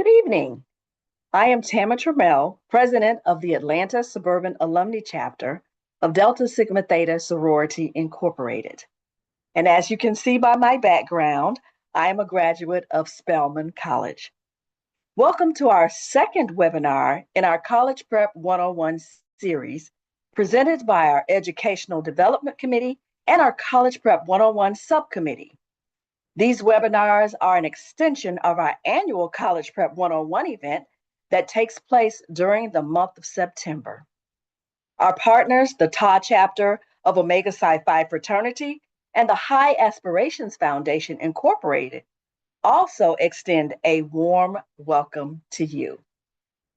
Good evening. I am Tama Trammell, president of the Atlanta Suburban Alumni Chapter of Delta Sigma Theta Sorority Incorporated. And as you can see by my background, I am a graduate of Spelman College. Welcome to our second webinar in our College Prep 101 series, presented by our Educational Development Committee and our College Prep 101 subcommittee. These webinars are an extension of our annual College Prep 101 event that takes place during the month of September. Our partners, the TAW chapter of Omega Psi Phi Fraternity and the High Aspirations Foundation Incorporated, also extend a warm welcome to you.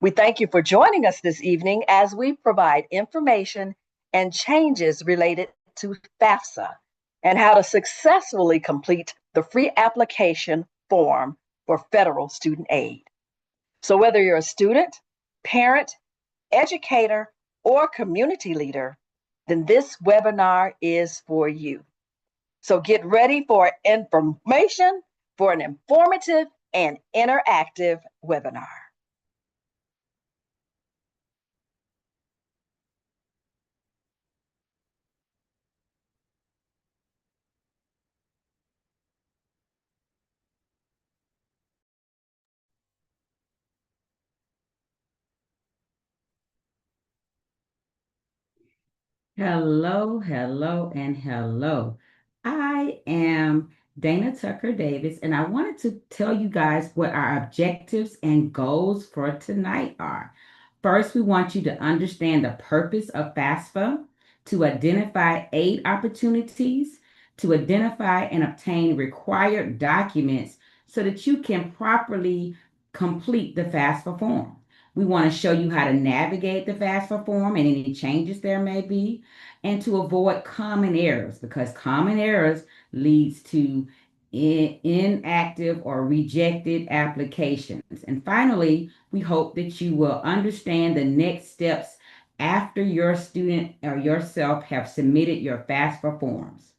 We thank you for joining us this evening as we provide information and changes related to FAFSA and how to successfully complete the free application form for federal student aid. So whether you're a student, parent, educator, or community leader, then this webinar is for you. So get ready for information for an informative and interactive webinar. Hello, hello, and hello. I am Dana Tucker Davis, and I wanted to tell you guys what our objectives and goals for tonight are. First, we want you to understand the purpose of FAFSA, to identify aid opportunities, to identify and obtain required documents so that you can properly complete the FAFSA form. We want to show you how to navigate the FAFSA form and any changes there may be, and to avoid common errors, because common errors leads to inactive or rejected applications. And finally, we hope that you will understand the next steps after your student or yourself have submitted your FAFSA forms.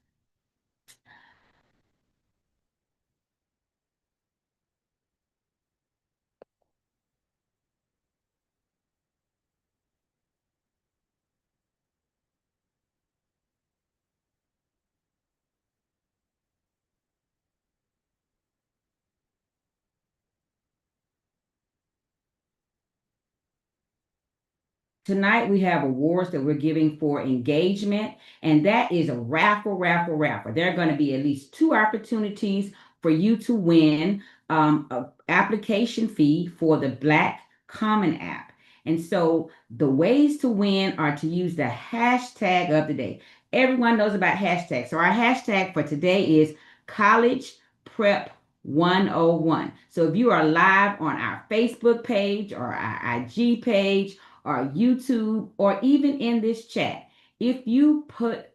Tonight we have awards that we're giving for engagement, and that is a raffle. There are going to be at least two opportunities for you to win an application fee for the Black Common app. And so the ways to win are to use the hashtag of the day. Everyone knows about hashtags. So our hashtag for today is College Prep 101. So if you are live on our Facebook page or our IG page or YouTube, or even in this chat, if you put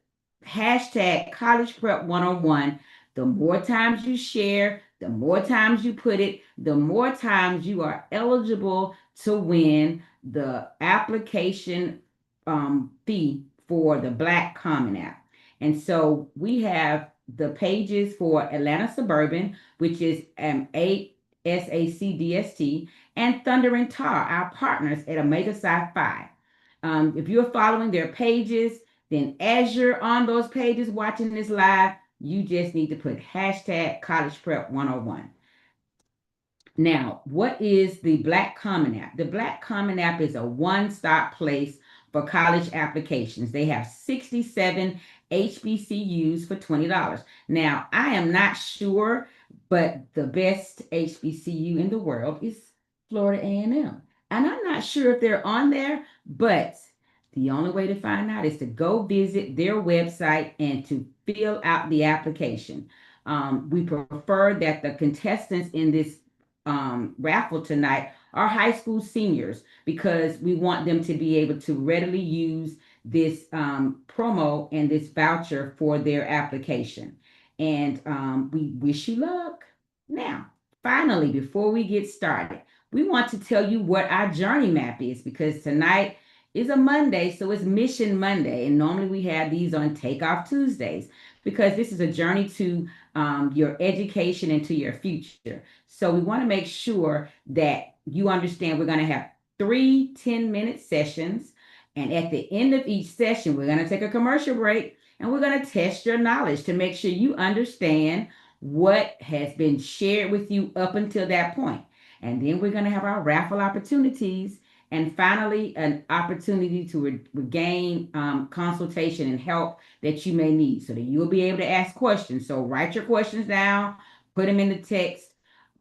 hashtag College Prep 101, the more times you share, the more times you put it, the more times you are eligible to win the application fee for the Black Common app. And so we have the pages for Atlanta Suburban, which is SACDST, and Thunder and Tar, our partners at Omega Psi Phi. If you're following their pages, then as you're on those pages watching this live, you just need to put hashtag College Prep 101. Now, what is the Black Common app? The Black Common app is a one-stop place for college applications. They have 67 HBCUs for $20. Now, I am not sure, but the best HBCU in the world is Florida A&M. And I'm not sure if they're on there, but the only way to find out is to go visit their website and to fill out the application. We prefer that the contestants in this raffle tonight are high school seniors, because we want them to be able to readily use this promo and this voucher for their application. And we wish you luck. Now, finally, before we get started, we want to tell you what our journey map is, because tonight is a Monday, so it's Mission Monday. And normally we have these on Takeoff Tuesdays, because this is a journey to your education into your future. So we want to make sure that you understand we're going to have 3 10-minute sessions. And at the end of each session, we're going to take a commercial break and we're going to test your knowledge to make sure you understand what has been shared with you up until that point. And then we're going to have our raffle opportunities. And finally, an opportunity to regain consultation and help that you may need so that you'll be able to ask questions. So write your questions down, put them in the text,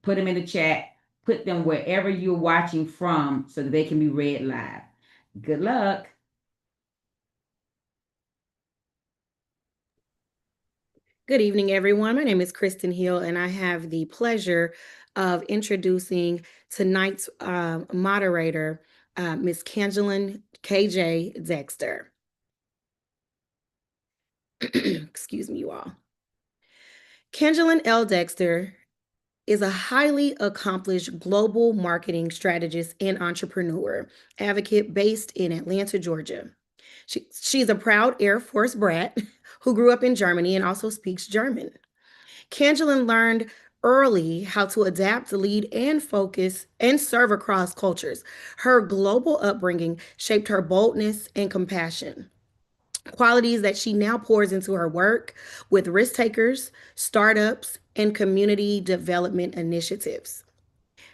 put them in the chat, put them wherever you're watching from so that they can be read live. Good luck. Good evening, everyone. My name is Kristen Hill, and I have the pleasure of introducing tonight's moderator, Ms. Kangelin KJ Dexter. Excuse me, you all. Kangelin L. Dexter is a highly accomplished global marketing strategist and entrepreneur advocate based in Atlanta, Georgia. She's a proud Air Force brat who grew up in Germany and also speaks German. Kangelin learned early how to adapt, lead, and focus and serve across cultures. Her global upbringing shaped her boldness and compassion, qualities that she now pours into her work with risk takers, startups, and community development initiatives.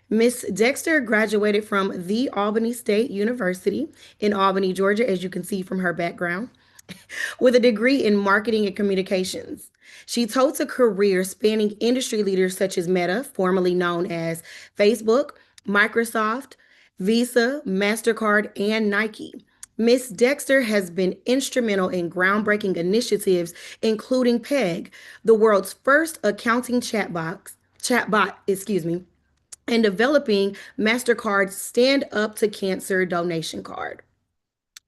Miss Dexter graduated from the Albany State University in Albany, Georgia, as you can see from her background, with a degree in marketing and communications. She totes a career spanning industry leaders such as Meta, formerly known as Facebook, Microsoft, Visa, MasterCard, and Nike. Miss Dexter has been instrumental in groundbreaking initiatives, including PEG, the world's first accounting chatbot, and developing MasterCard's Stand Up to Cancer donation card.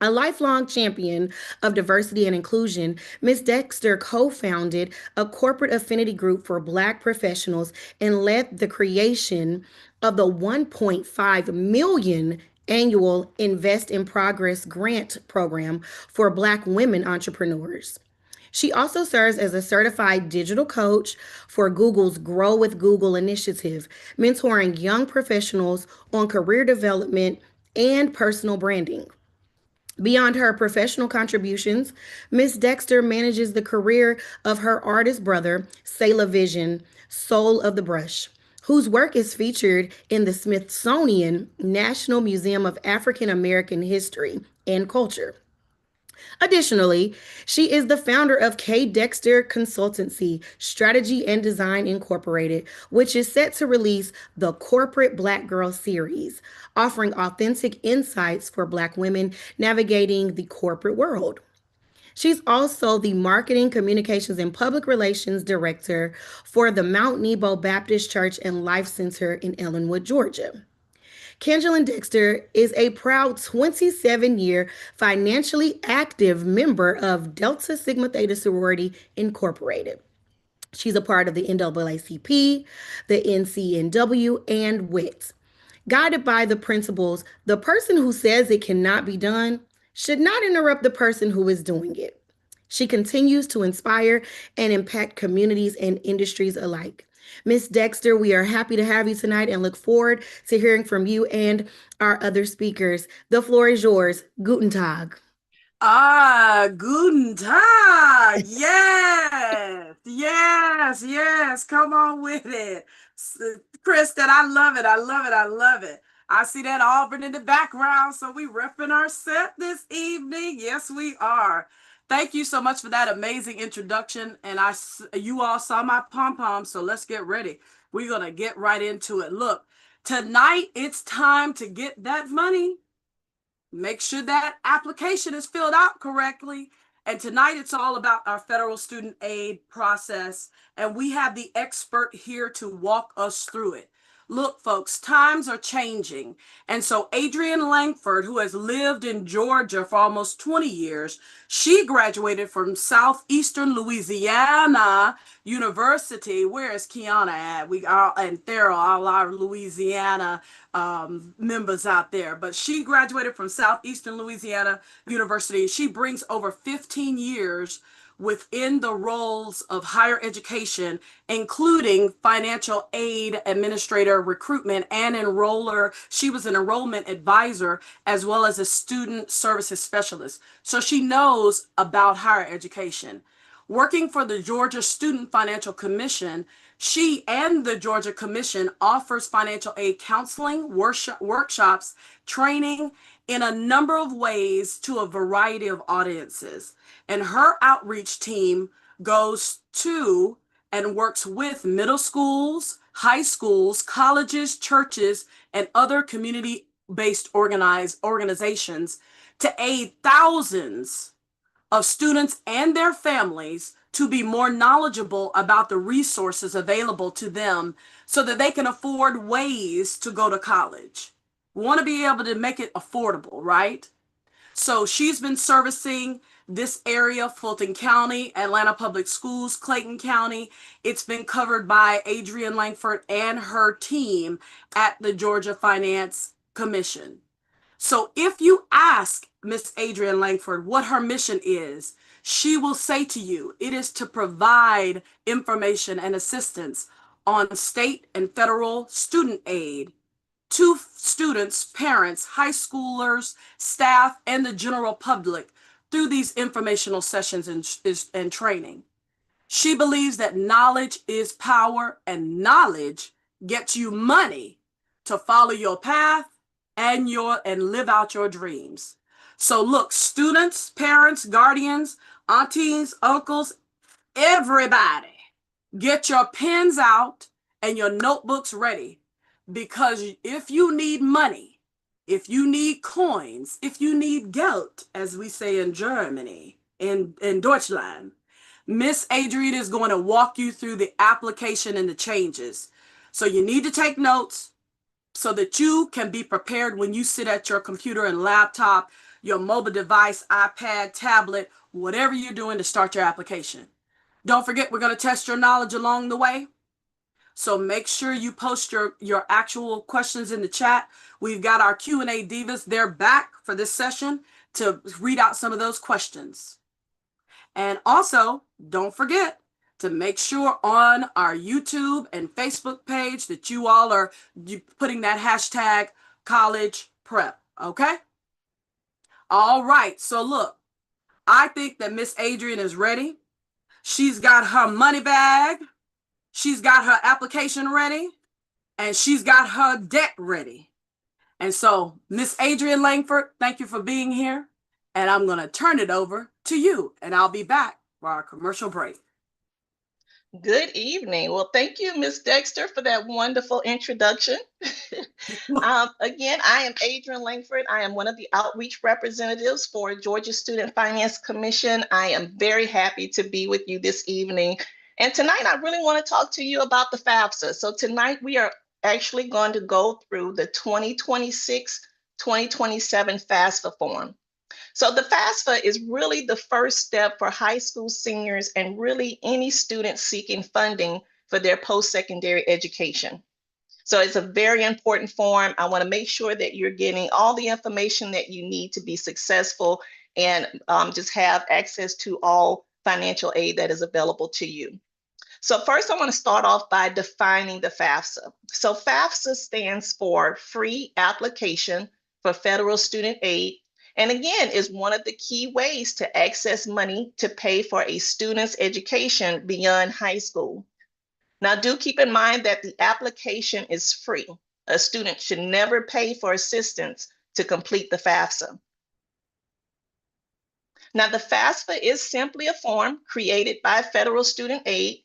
A lifelong champion of diversity and inclusion, Ms. Dexter co founded a corporate affinity group for Black professionals and led the creation of the 1.5 million annual Invest in Progress grant program for Black women entrepreneurs. She also serves as a certified digital coach for Google's Grow with Google initiative, mentoring young professionals on career development and personal branding. Beyond her professional contributions, Miss Dexter manages the career of her artist brother, Selah Vision, Soul of the Brush, whose work is featured in the Smithsonian National Museum of African American History and Culture. Additionally, she is the founder of K. Dexter Consultancy, Strategy and Design Incorporated, which is set to release the Corporate Black Girl series, offering authentic insights for Black women navigating the corporate world. She's also the Marketing, Communications, and Public Relations Director for the Mount Nebo Baptist Church and Life Center in Ellenwood, Georgia. Kangelin Dexter is a proud 27-year financially active member of Delta Sigma Theta Sorority Incorporated. She's a part of the NAACP, the NCNW, and WIT. Guided by the principles, the person who says it cannot be done should not interrupt the person who is doing it. She continues to inspire and impact communities and industries alike. Miss Dexter, we are happy to have you tonight and look forward to hearing from you and our other speakers. The floor is yours. Guten Tag. Guten Tag. Yes, yes, yes. Come on with it. Kristen, I love it. I love it. I love it. I see that Auburn in the background. So we repping our set this evening. Yes, we are. Thank you so much for that amazing introduction. And you all saw my pom-pom, so let's get ready. We're going to get right into it. Look, tonight it's time to get that money. Make sure that application is filled out correctly. And tonight it's all about our federal student aid process. And we have the expert here to walk us through it. Look, folks, times are changing. And so Adrienne Langford, who has lived in Georgia for almost 20 years, she graduated from Southeastern Louisiana University. Where is Kiana at? And Theral, all our Louisiana members out there. But she graduated from Southeastern Louisiana University. She brings over 15 years within the roles of higher education, including financial aid administrator, recruitment, and enroller. She was an enrollment advisor as well as a student services specialist. So she knows about higher education. Working for the Georgia Student Financial Commission, she and the Georgia Commission offers financial aid counseling, workshops, training in a number of ways to a variety of audiences. And her outreach team goes to and works with middle schools, high schools, colleges, churches, and other community-based organizations to aid thousands of students and their families to be more knowledgeable about the resources available to them so that they can afford ways to go to college. We want to be able to make it affordable, right? So she's been servicing this area, Fulton County, Atlanta Public Schools, Clayton County. It's been covered by Adrienne Langford and her team at the Georgia Finance Commission. So if you ask Miss Adrienne Langford what her mission is, she will say to you, it is to provide information and assistance on state and federal student aid to students, parents, high schoolers, staff, and the general public through these informational sessions and training. She believes that knowledge is power, and knowledge gets you money to follow your path and live out your dreams. So look, students, parents, guardians, aunties, uncles, everybody, get your pens out and your notebooks ready, because if you need money, if you need coins, if you need Geld, as we say in Germany, in Deutschland, Miss Adrienne is going to walk you through the application and the changes. So you need to take notes so that you can be prepared when you sit at your computer and laptop, your mobile device, iPad, tablet, whatever you're doing to start your application. Don't forget, we're going to test your knowledge along the way. So make sure you post your actual questions in the chat. We've got our Q&A divas. They're back for this session to read out some of those questions. And also, don't forget to make sure on our YouTube and Facebook page that you all are putting that hashtag college prep, okay? All right, so look, I think that Miss Adrienne is ready. She's got her money bag, she's got her application ready, and she's got her debt ready. And so, Miss Adrienne Langford, thank you for being here. And I'm going to turn it over to you, and I'll be back for our commercial break. Good evening. Well, thank you, Ms. Dexter, for that wonderful introduction. Again, I am Adrienne Langford. I am one of the outreach representatives for Georgia Student Finance Commission. I am very happy to be with you this evening. And tonight, I really want to talk to you about the FAFSA. So tonight, we are actually going to go through the 2026-2027 FAFSA form. So the FAFSA is really the first step for high school seniors and really any student seeking funding for their post-secondary education. So it's a very important form. I want to make sure that you're getting all the information that you need to be successful and just have access to all financial aid that is available to you. So first, I want to start off by defining the FAFSA. So FAFSA stands for Free Application for Federal Student Aid. And again, is one of the key ways to access money to pay for a student's education beyond high school. Now, do keep in mind that the application is free. A student should never pay for assistance to complete the FAFSA. Now, the FAFSA is simply a form created by Federal Student Aid,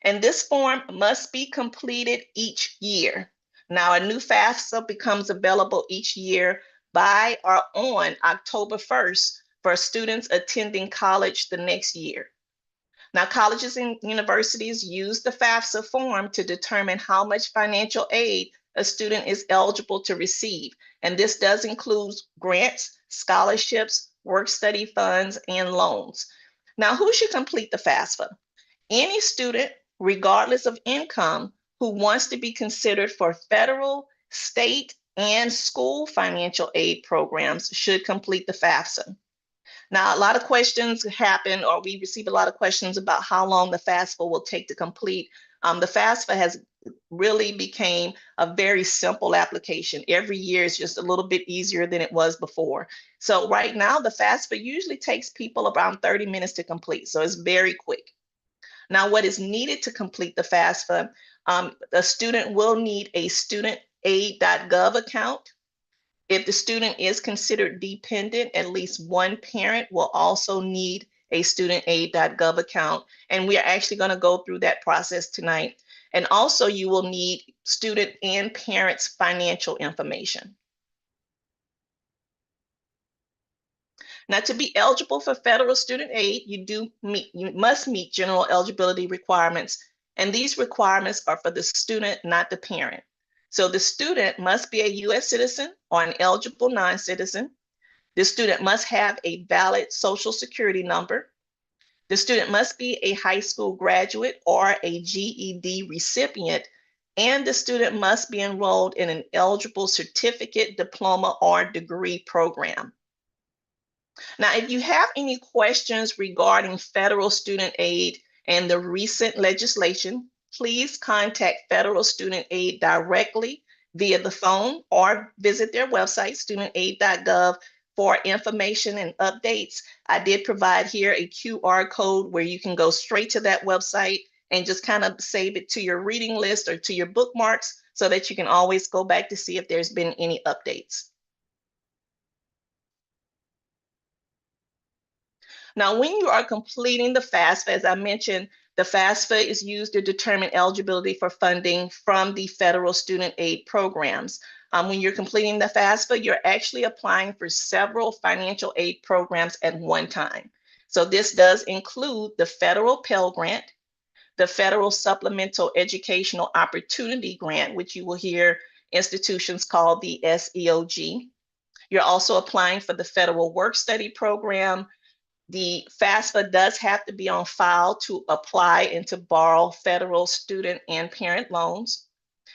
and this form must be completed each year. Now, a new FAFSA becomes available each year by or on October 1st for students attending college the next year. Now, colleges and universities use the FAFSA form to determine how much financial aid a student is eligible to receive. And this does include grants, scholarships, work-study funds, and loans. Now, who should complete the FAFSA? Any student, regardless of income, who wants to be considered for federal, state, and school financial aid programs should complete the FAFSA. Now, a lot of questions happen, or we receive a lot of questions about how long the FAFSA will take to complete. The FAFSA has really became a very simple application. Every year is just a little bit easier than it was before. So right now, the FAFSA usually takes people around 30 minutes to complete. So it's very quick. Now, what is needed to complete the FAFSA, the student will need a studentaid.gov account. If the student is considered dependent, at least one parent will also need a studentaid.gov account. And we are actually going to go through that process tonight. And also you will need student and parents' financial information. Now, to be eligible for federal student aid, you must meet general eligibility requirements. And these requirements are for the student, not the parent. So the student must be a US citizen or an eligible non-citizen. The student must have a valid social security number. The student must be a high school graduate or a GED recipient, and the student must be enrolled in an eligible certificate, diploma, or degree program. Now, if you have any questions regarding federal student aid and the recent legislation, please contact Federal Student Aid directly via the phone or visit their website, studentaid.gov, for information and updates. I did provide here a QR code where you can go straight to that website and just kind of save it to your reading list or to your bookmarks so that you can always go back to see if there's been any updates. Now, when you are completing the FAFSA, as I mentioned, the FAFSA is used to determine eligibility for funding from the federal student aid programs. When you're completing the FAFSA, you're actually applying for several financial aid programs at one time. So this does include the federal Pell Grant, the federal Supplemental Educational Opportunity Grant, which you will hear institutions call the SEOG. You're also applying for the federal Work Study Program. The FAFSA does have to be on file to apply and to borrow federal student and parent loans.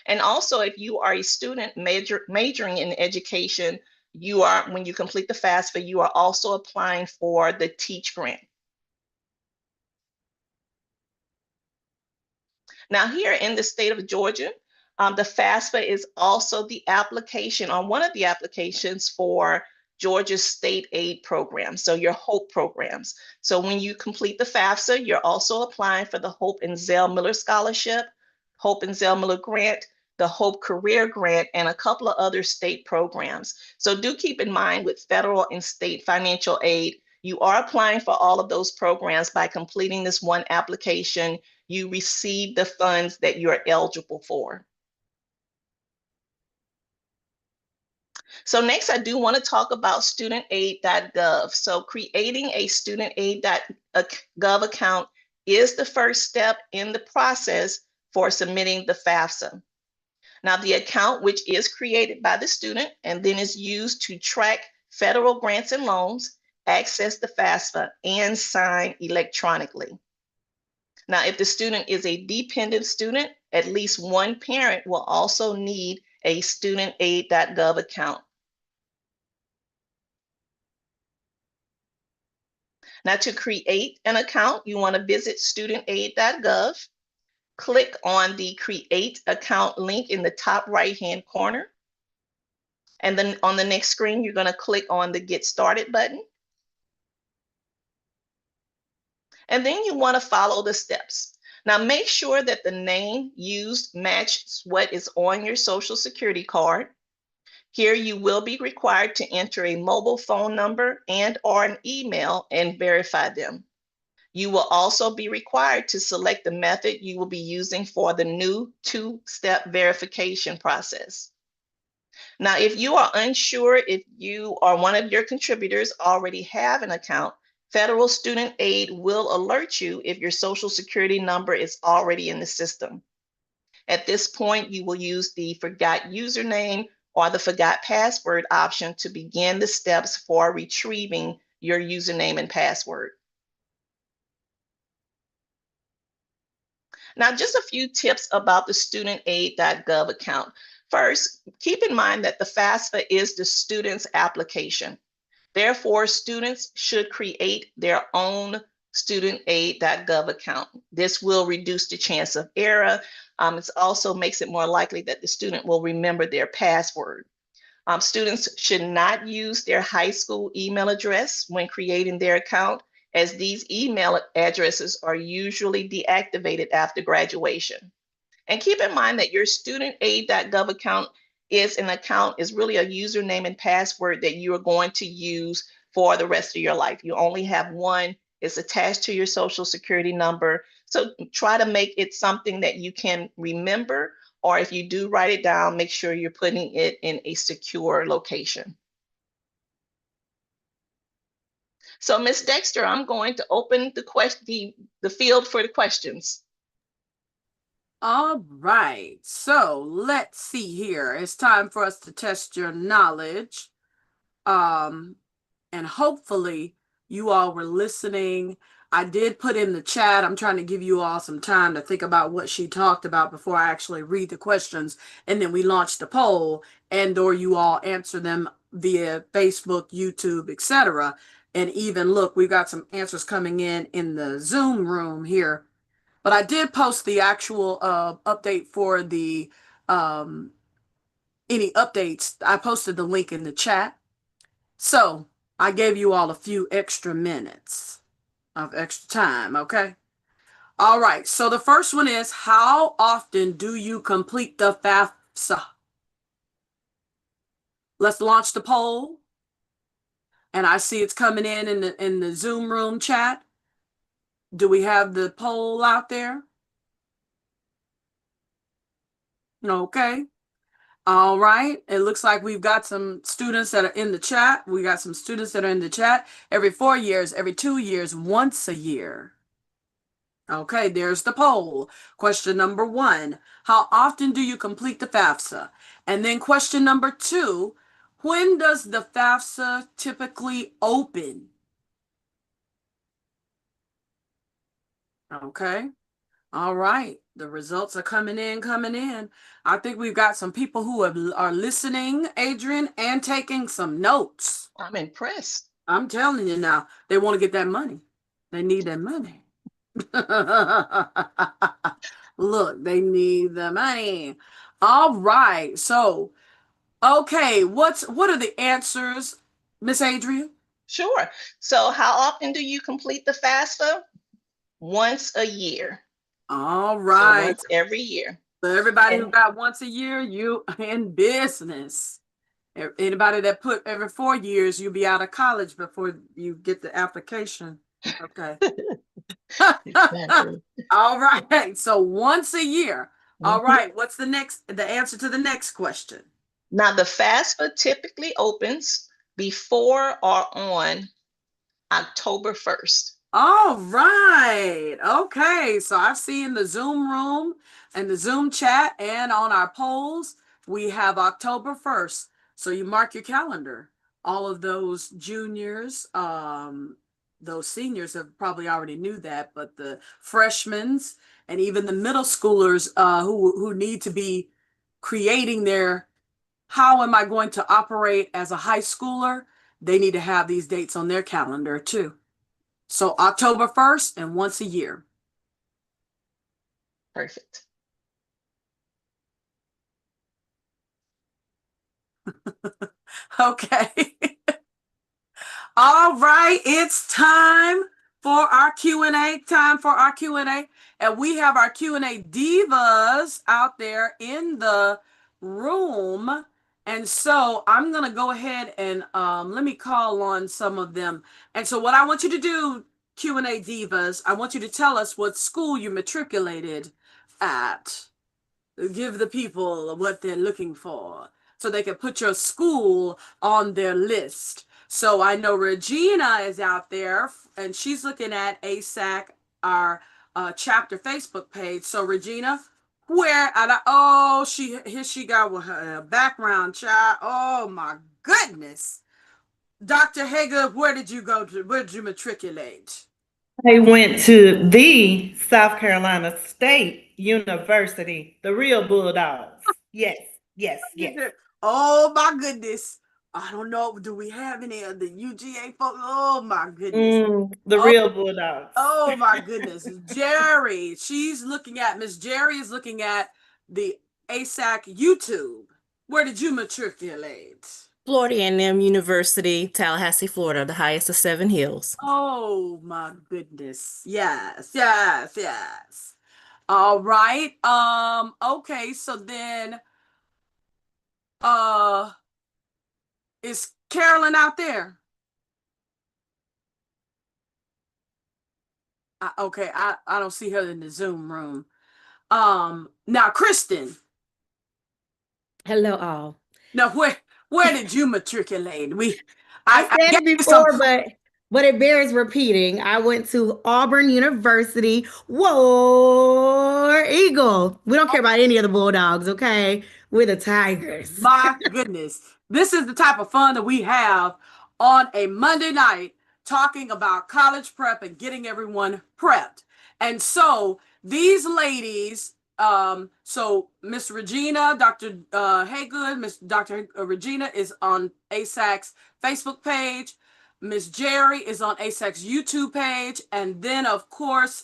And also, if you are a student majoring in education, when you complete the FAFSA, you are also applying for the TEACH grant. Now, here in the state of Georgia, the FAFSA is also the application, on one of the applications for Georgia's state aid programs, so your HOPE programs. So when you complete the FAFSA, you're also applying for the Hope and Zell Miller Scholarship, Hope and Zell Miller Grant, the Hope Career Grant, and a couple of other state programs. So do keep in mind with federal and state financial aid, you are applying for all of those programs by completing this one application. You receive the funds that you're eligible for. So next, I do want to talk about studentaid.gov. So creating a studentaid.gov account is the first step in the process for submitting the FAFSA. Now, the account, which is created by the student and then is used to track federal grants and loans, access the FAFSA, and sign electronically. Now, if the student is a dependent student, at least one parent will also need a studentaid.gov account. Now, to create an account, you want to visit studentaid.gov, click on the Create Account link in the top right-hand corner. And then on the next screen, you're going to click on the Get Started button. And then you want to follow the steps. Now, make sure that the name used matches what is on your Social Security card. Here, you will be required to enter a mobile phone number and/or an email and verify them. You will also be required to select the method you will be using for the new two-step verification process. Now, if you are unsure if you or one of your contributors already have an account, Federal Student Aid will alert you if your Social Security number is already in the system. At this point, you will use the Forgot Username or the Forgot Password option to begin the steps for retrieving your username and password. Now, just a few tips about the studentaid.gov account. First, keep in mind that the FAFSA is the student's application. Therefore, students should create their own studentaid.gov account. This will reduce the chance of error. It also makes it more likely that the student will remember their password. Students should not use their high school email address when creating their account, as these email addresses are usually deactivated after graduation. And keep in mind that your studentaid.gov account is really a username and password that you are going to use for the rest of your life. You only have one. It's attached to your social security number. So try to make it something that you can remember, or if you do write it down, make sure you're putting it in a secure location. So Ms. Dexter, I'm going to open the field for the questions. All right, so let's see here. It's time for us to test your knowledge. And hopefully you all were listening. I did put in the chat. I'm trying to give you all some time to think about what she talked about before I actually read the questions. And then we launch the poll, and/or you all answer them via Facebook, YouTube, etc. And even look, we've got some answers coming in the Zoom room here. But I did post the actual update for the any updates. I posted the link in the chat. So I gave you all a few extra minutes of extra time, okay? All right, so the first one is, how often do you complete the FAFSA? Let's launch the poll. And I see it's coming in the Zoom room chat. Do we have the poll out there? Okay. All right. It looks like we've got some students that are in the chat. We got some students that are in the chat every 4 years, every 2 years, once a year. Okay, there's the poll. Question number 1, how often do you complete the FAFSA? And then question number 2, when does the FAFSA typically open? Okay. All right. The results are coming in. I think we've got some people who are listening, Adrian, and taking some notes. I'm impressed. I'm telling you now, they want to get that money. They need that money. Look, they need the money. All right. So, okay, what are the answers, Miss Adrian? Sure. So how often do you complete the FAFSA? Once a year. All right. So once every year. So everybody who got once a year, you in business. Anybody that put every 4 years, you'll be out of college before you get the application. Okay. Exactly. All right. So once a year. All right. What's the answer to the next question? Now the FAFSA typically opens before or on October 1st. All right. Okay. So I've seen the Zoom room and the Zoom chat and on our polls, we have October 1st. So you mark your calendar. All of those juniors, those seniors have probably already knew that, but the freshmen and even the middle schoolers who need to be creating their, how am I going to operate as a high schooler? They need to have these dates on their calendar too. So October 1st and once a year. Perfect. Okay. All right, it's time for our Q&A. And we have our Q&A divas out there in the room. And so I'm going to go ahead and let me call on some of them. And so what I want you to do, Q&A divas, I want you to tell us what school you matriculated at. Give the people what they're looking for so they can put your school on their list. So I know Regina is out there and she's looking at ASAC, our chapter Facebook page. So Regina, where, here she got with her background, child. Oh my goodness. Dr. Hager, where did you matriculate? I went to the South Carolina State University, the real Bulldogs. Yes. Oh my goodness. I don't know. Do we have any of the UGA folks? Oh my goodness. The Oh, real Bulldogs. oh my goodness. Jerry. Miss Jerry is looking at the ASAC YouTube. Where did you matriculate? Florida A&M University, Tallahassee, Florida, the highest of 7 hills. Oh my goodness. Yes, yes, yes. All right. Okay, so then uh is Carolyn out there? Okay, I don't see her in the Zoom room. Now Kristen, Hello, all. now where did you matriculate? I I said gave it you some. before, but it bears repeating. I went to Auburn University. War Eagle. We don't care about any of the Bulldogs, okay? We're the Tigers. My goodness. This is the type of fun that we have on a Monday night talking about college prep and getting everyone prepped. And so these ladies, so Miss Regina, Dr. Haygood, Miss Dr. Regina is on ASAC's Facebook page. Miss Jerry is on ASAC's YouTube page. And then, of course,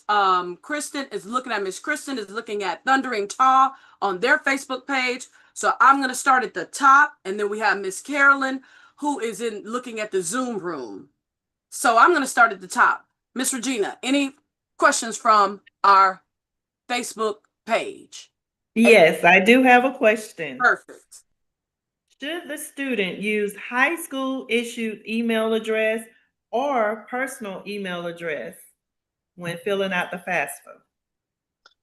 Kristen is looking at Miss Kristen is looking at Thundering Taw on their Facebook page. So I'm going to start at the top, and then we have Miss Carolyn, who is in looking at the Zoom room. So I'm going to start at the top. Miss Regina, any questions from our Facebook page? Yes, I do have a question. Perfect. Should the student use high school issued email address or personal email address when filling out the FAFSA?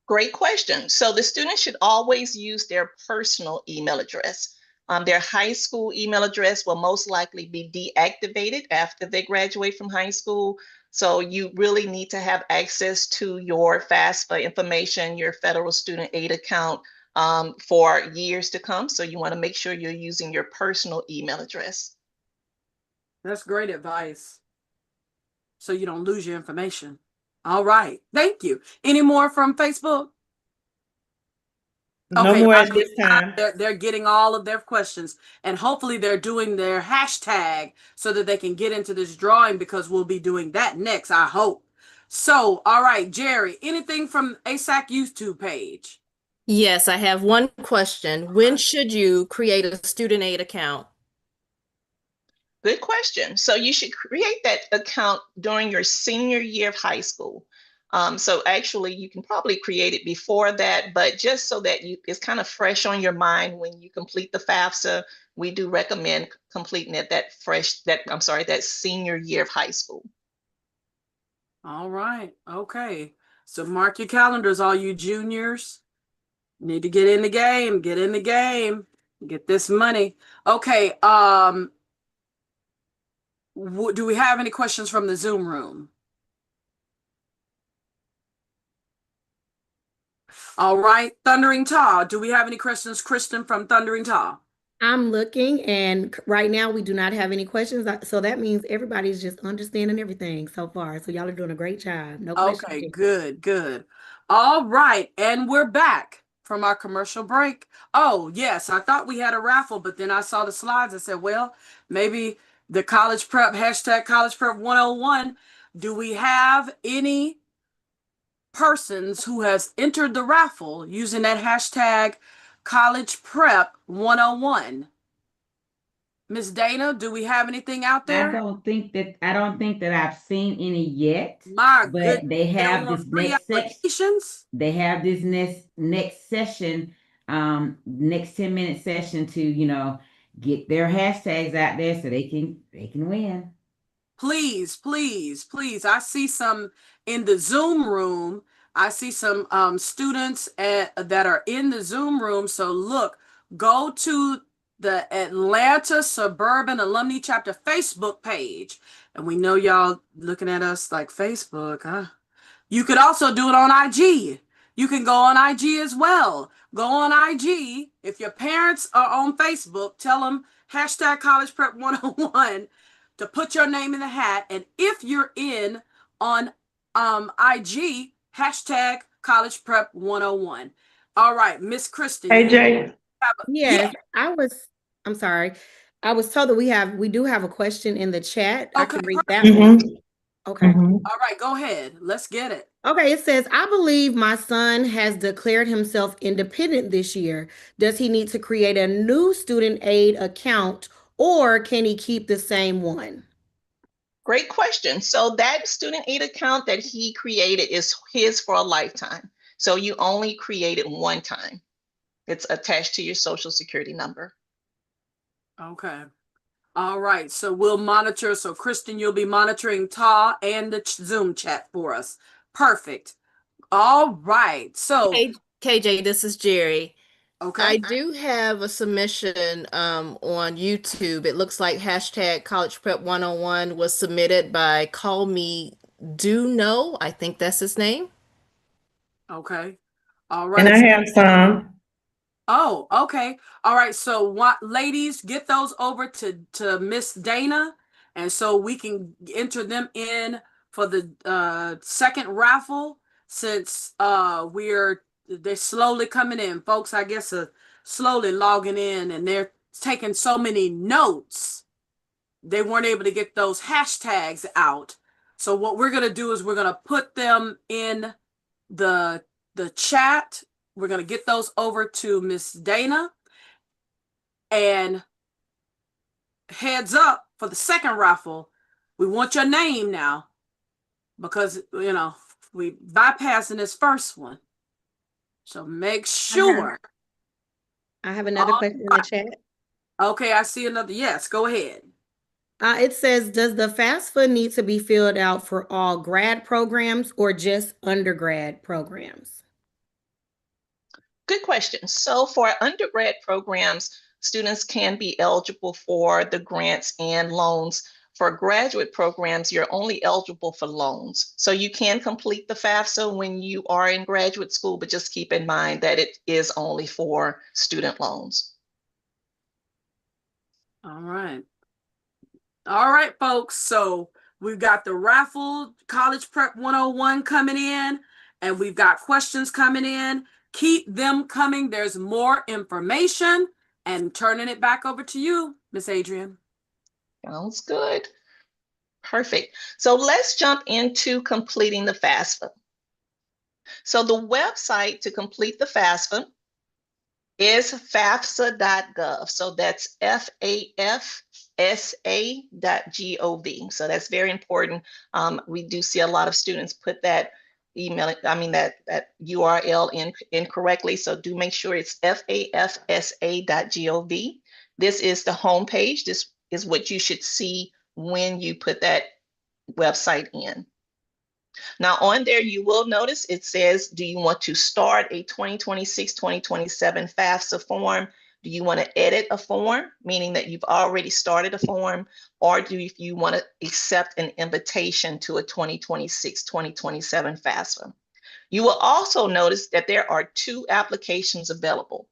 Great question. So the student should always use their personal email address. Their high school email address will most likely be deactivated after they graduate from high school. So you really need to have access to your FAFSA information, your federal student aid account for years to come. So you want to make sure you're using your personal email address. That's great advice. So you don't lose your information. All right. Thank you. Any more from Facebook? No more at this time. They're getting all of their questions, and hopefully they're doing their hashtag so that they can get into this drawing, because we'll be doing that next, I hope. So, all right, Jerry, anything from ASAC YouTube page? Yes, I have one question. When should you create a student aid account? Good question. So you should create that account during your senior year of high school. So actually, you can probably create it before that, but just so that it's kind of fresh on your mind when you complete the FAFSA, we do recommend completing it that senior year of high school. All right. Okay. So mark your calendars, all you juniors. Need to get in the game. Get in the game. Get this money. Okay. Do we have any questions from the Zoom room? All right, Thundering Taw. Do we have any questions, Kristen, from Thundering Taw? I'm looking, and right now we do not have any questions. So that means everybody's just understanding everything so far. So y'all are doing a great job. No questions. Okay, good, good. All right, and we're back from our commercial break. Oh, yes, I thought we had a raffle, but then I saw the slides. I said, well, maybe the college prep, hashtag college prep 101. Do we have any persons who has entered the raffle using that hashtag college prep 101? Miss Dana, do we have anything out there? I don't think that I've seen any yet. My But goodness, they have don't this want free next section. applications? They have this next session, next 10-minute session to, get their hashtags out there so they can win. Please, please, please. I see some in the Zoom room. I see some students that are in the Zoom room. So look, go to the Atlanta Suburban Alumni Chapter Facebook page. And we know y'all looking at us like, Facebook, huh? You could also do it on IG. You can go on IG as well. Go on IG. If your parents are on Facebook, tell them hashtag college prep 101 to put your name in the hat. And if you're in on IG, hashtag college prep 101. All right, Miss Kristen. Hey, Jay. Yes, I'm sorry. I was told that we do have a question in the chat. I Okay, can read that perfect. one. Mhm. Okay. Mhm. All right, go ahead. Let's get it. Okay, it says, I believe my son has declared himself independent this year. Does he need to create a new student aid account or can he keep the same one? Great question. So that student aid account that he created is his for a lifetime. So you only create it one time. It's attached to your social security number. Okay. All right. So we'll monitor. So Kristen, you'll be monitoring Ta and the Zoom chat for us. Perfect. All right. So, Hey, KJ, this is Jerry. okay. I do have a submission on YouTube. It looks like hashtag College Prep 101 was submitted by Call Me Do Know. I think that's his name. Okay. All And right. I have some. Oh, okay. All right. So what, ladies, get those over to Miss Dana, and so we can enter them in for the second raffle since they're slowly coming in. Folks, I guess slowly logging in and they're taking so many notes. They weren't able to get those hashtags out. So what we're going to do is we're going to put them in the chat. We're going to get those over to Miss Dana. And heads up for the second raffle, we want your name now because, we bypassing this first one. So make sure. I have another question in the chat. Okay, I see another. Yes, go ahead. It says, does the FAFSA need to be filled out for all grad programs or just undergrad programs? Good question. So for undergrad programs, students can be eligible for the grants and loans. For graduate programs, you're only eligible for loans. So you can complete the FAFSA when you are in graduate school, but just keep in mind that it is only for student loans. All right. All right, folks. So we've got the raffle College Prep 101 coming in, and we've got questions coming in. Keep them coming. There's more information, and turning it back over to you, Miss Adrian. Sounds good. Perfect. So let's jump into completing the FAFSA. So the website to complete the FAFSA is FAFSA.gov. So that's FAFSA.gov. So that's very important. We do see a lot of students put that that URL in incorrectly. So do make sure it's FAFSA.gov. This is the homepage. This is what you should see when you put that website in. Now on there, you will notice it says, do you want to start a 2026-2027 FAFSA form? Do you want to edit a form, meaning that you've already started a form, or do you want to accept an invitation to a 2026-2027 FAFSA? You will also notice that there are 2 applications available.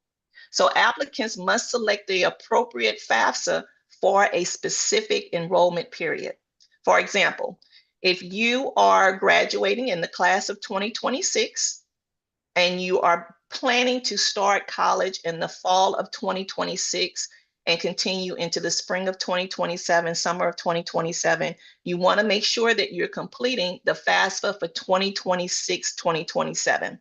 So applicants must select the appropriate FAFSA for a specific enrollment period. For example, if you are graduating in the class of 2026 and you are planning to start college in the fall of 2026 and continue into the spring of 2027, summer of 2027, you want to make sure that you're completing the FAFSA for 2026-2027.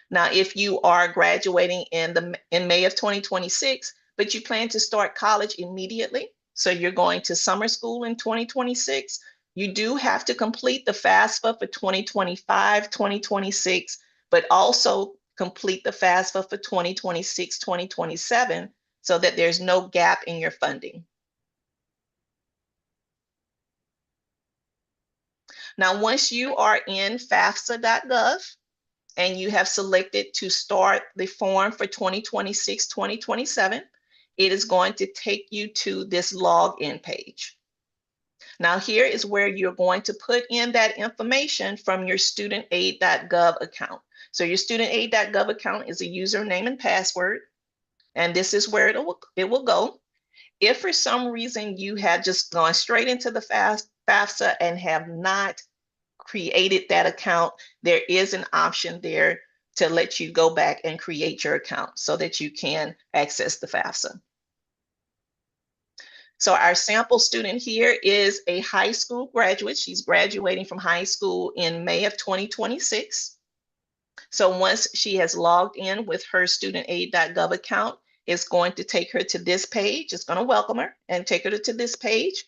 Now, if you are graduating in May of 2026, but you plan to start college immediately, so you're going to summer school in 2026, you do have to complete the FAFSA for 2025-2026, but also complete the FAFSA for 2026-2027 so that there's no gap in your funding. Now, once you are in FAFSA.gov, and you have selected to start the form for 2026-2027, it is going to take you to this login page. Now here is where you're going to put in that information from your studentaid.gov account. So your studentaid.gov account is a username and password, and this is where it will go. If for some reason you have just gone straight into the FAFSA and have not created that account, there is an option there to let you go back and create your account so that you can access the FAFSA. So our sample student here is a high school graduate. She's graduating from high school in May of 2026. So once she has logged in with her studentaid.gov account, it's going to take her to this page. It's going to welcome her and take her to this page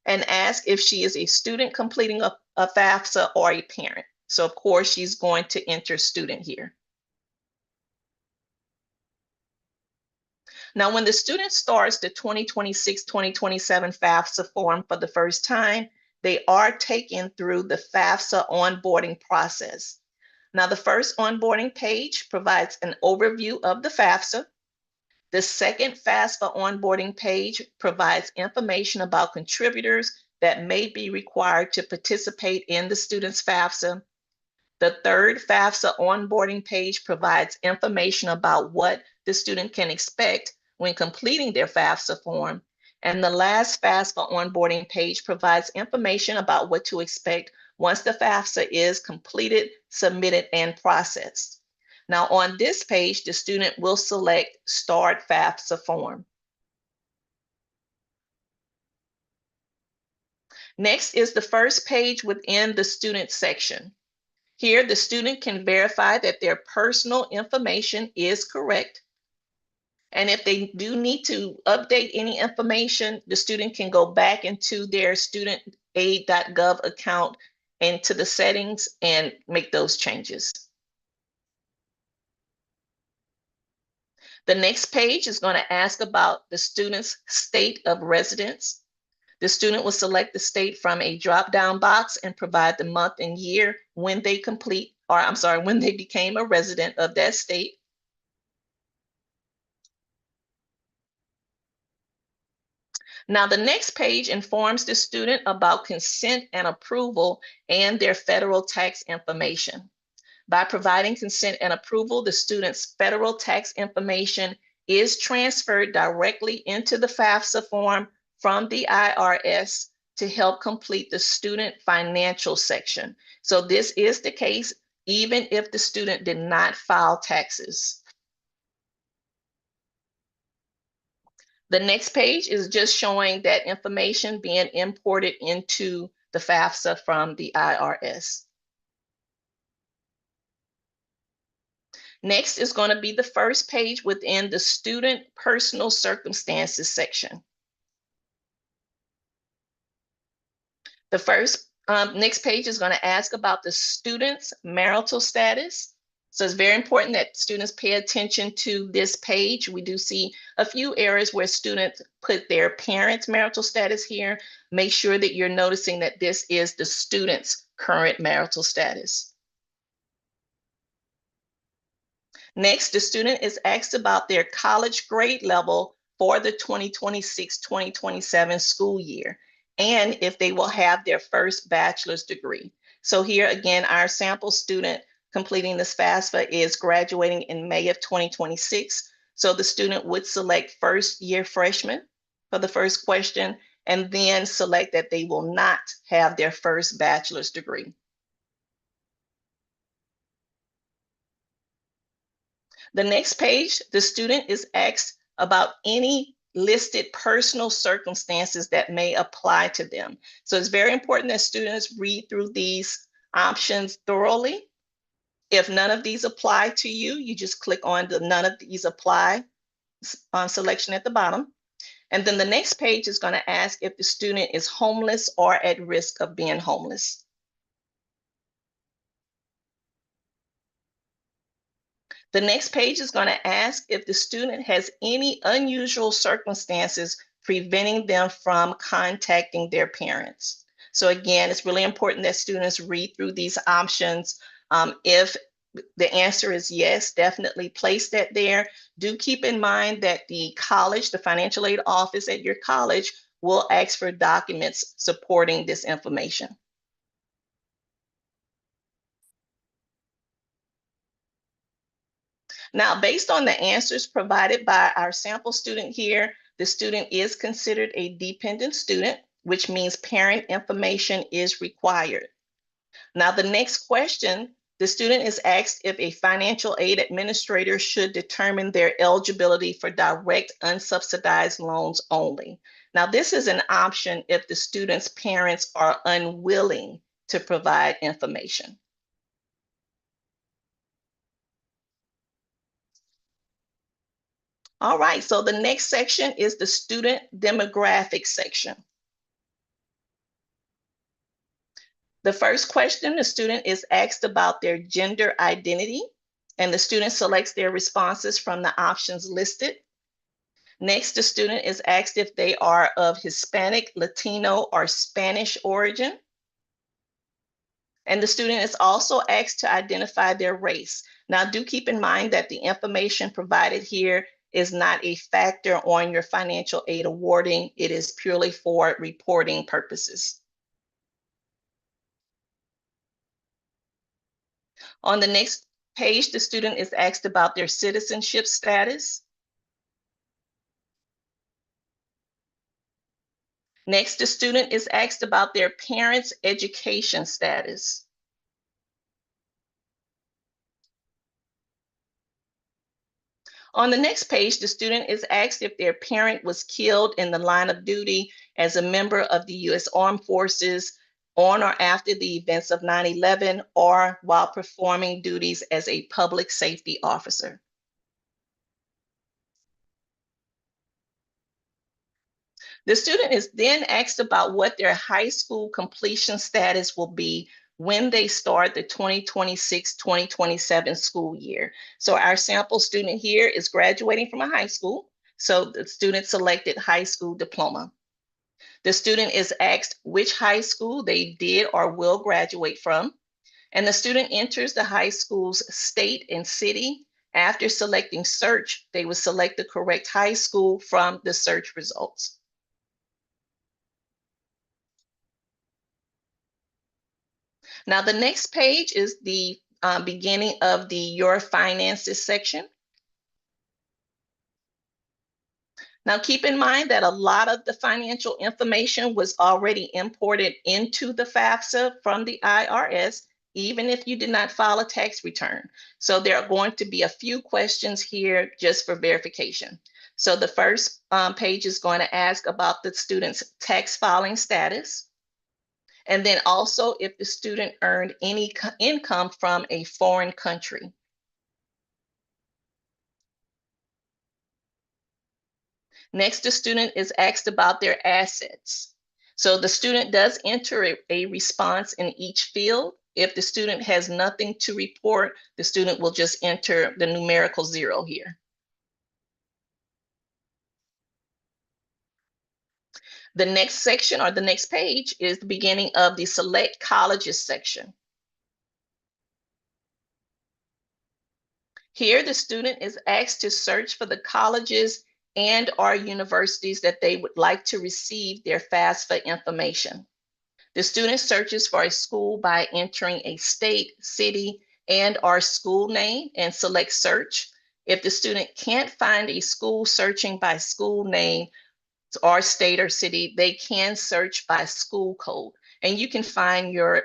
and ask if she is a student completing a FAFSA or a parent. So of course, she's going to enter student here. Now, when the student starts the 2026-2027 FAFSA form for the first time, they are taken through the FAFSA onboarding process. Now, the first onboarding page provides an overview of the FAFSA. The second FAFSA onboarding page provides information about contributors that may be required to participate in the student's FAFSA. The third FAFSA onboarding page provides information about what the student can expect when completing their FAFSA form. And the last FAFSA onboarding page provides information about what to expect once the FAFSA is completed, submitted, and processed. Now on this page, the student will select Start FAFSA Form. Next is the first page within the student section. Here, the student can verify that their personal information is correct. And if they do need to update any information, the student can go back into their studentaid.gov account into the settings and make those changes. The next page is going to ask about the student's state of residence. The student will select the state from a drop-down box and provide the month and year when they when they became a resident of that state. Now, the next page informs the student about consent and approval and their federal tax information. By providing consent and approval, the student's federal tax information is transferred directly into the FAFSA form from the IRS to help complete the student financial section. So this is the case even if the student did not file taxes. The next page is just showing that information being imported into the FAFSA from the IRS. Next is going to be the first page within the student personal circumstances section. The next page is going to ask about the student's marital status. So it's very important that students pay attention to this page. We do see a few areas where students put their parents' marital status here. Make sure that you're noticing that this is the student's current marital status. Next, the student is asked about their college grade level for the 2026-2027 school year, and if they will have their first bachelor's degree. So here again, our sample student completing this FAFSA is graduating in May of 2026. So the student would select first year freshman for the first question, and then select that they will not have their first bachelor's degree. The next page, the student is asked about any listed personal circumstances that may apply to them. So it's very important that students read through these options thoroughly. If none of these apply to you, you just click on the none of these apply selection at the bottom. And then the next page is going to ask if the student is homeless or at risk of being homeless. The next page is going to ask if the student has any unusual circumstances preventing them from contacting their parents. So again, it's really important that students read through these options. If the answer is yes, definitely place that there. Do keep in mind that the college, the financial aid office at your college, will ask for documents supporting this information. Now, based on the answers provided by our sample student here, the student is considered a dependent student, which means parent information is required. Now, the next question, the student is asked if a financial aid administrator should determine their eligibility for direct unsubsidized loans only. Now, this is an option if the student's parents are unwilling to provide information. All right, so the next section is the student demographics section. The first question, the student is asked about their gender identity, and the student selects their responses from the options listed. Next, the student is asked if they are of Hispanic, Latino, or Spanish origin. And the student is also asked to identify their race. Now, do keep in mind that the information provided here is not a factor on your financial aid awarding. It is purely for reporting purposes. On the next page, the student is asked about their citizenship status. Next, the student is asked about their parents' education status. On the next page, the student is asked if their parent was killed in the line of duty as a member of the U.S. Armed Forces on or after the events of 9/11 or while performing duties as a public safety officer. The student is then asked about what their high school completion status will be when they start the 2026-2027 school year. So our sample student here is graduating from a high school. So the student selected high school diploma. The student is asked which high school they did or will graduate from. And the student enters the high school's state and city. After selecting search, they will select the correct high school from the search results. Now, the next page is the beginning of the Your Finances section. Now, keep in mind that a lot of the financial information was already imported into the FAFSA from the IRS, even if you did not file a tax return. So there are going to be a few questions here just for verification. So the first page is going to ask about the student's tax filing status. And then also if the student earned any income from a foreign country. Next, the student is asked about their assets. So the student does enter a response in each field. If the student has nothing to report, the student will just enter the numerical 0 here. The next section or the next page is the beginning of the Select Colleges section. Here, the student is asked to search for the colleges and/or universities that they would like to receive their FAFSA information. The student searches for a school by entering a state, city, and/or school name and select search. If the student can't find a school searching by school name or state or city, they can search by school code. And you can find your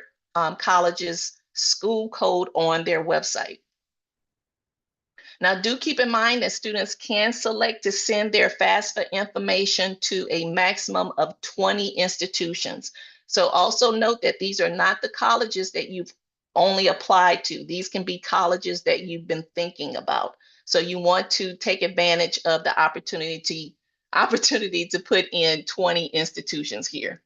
college's school code on their website. Now, do keep in mind that students can select to send their FAFSA information to a maximum of 20 institutions. So also note that these are not the colleges that you've only applied to. These can be colleges that you've been thinking about. So you want to take advantage of the opportunity to put in 20 institutions here.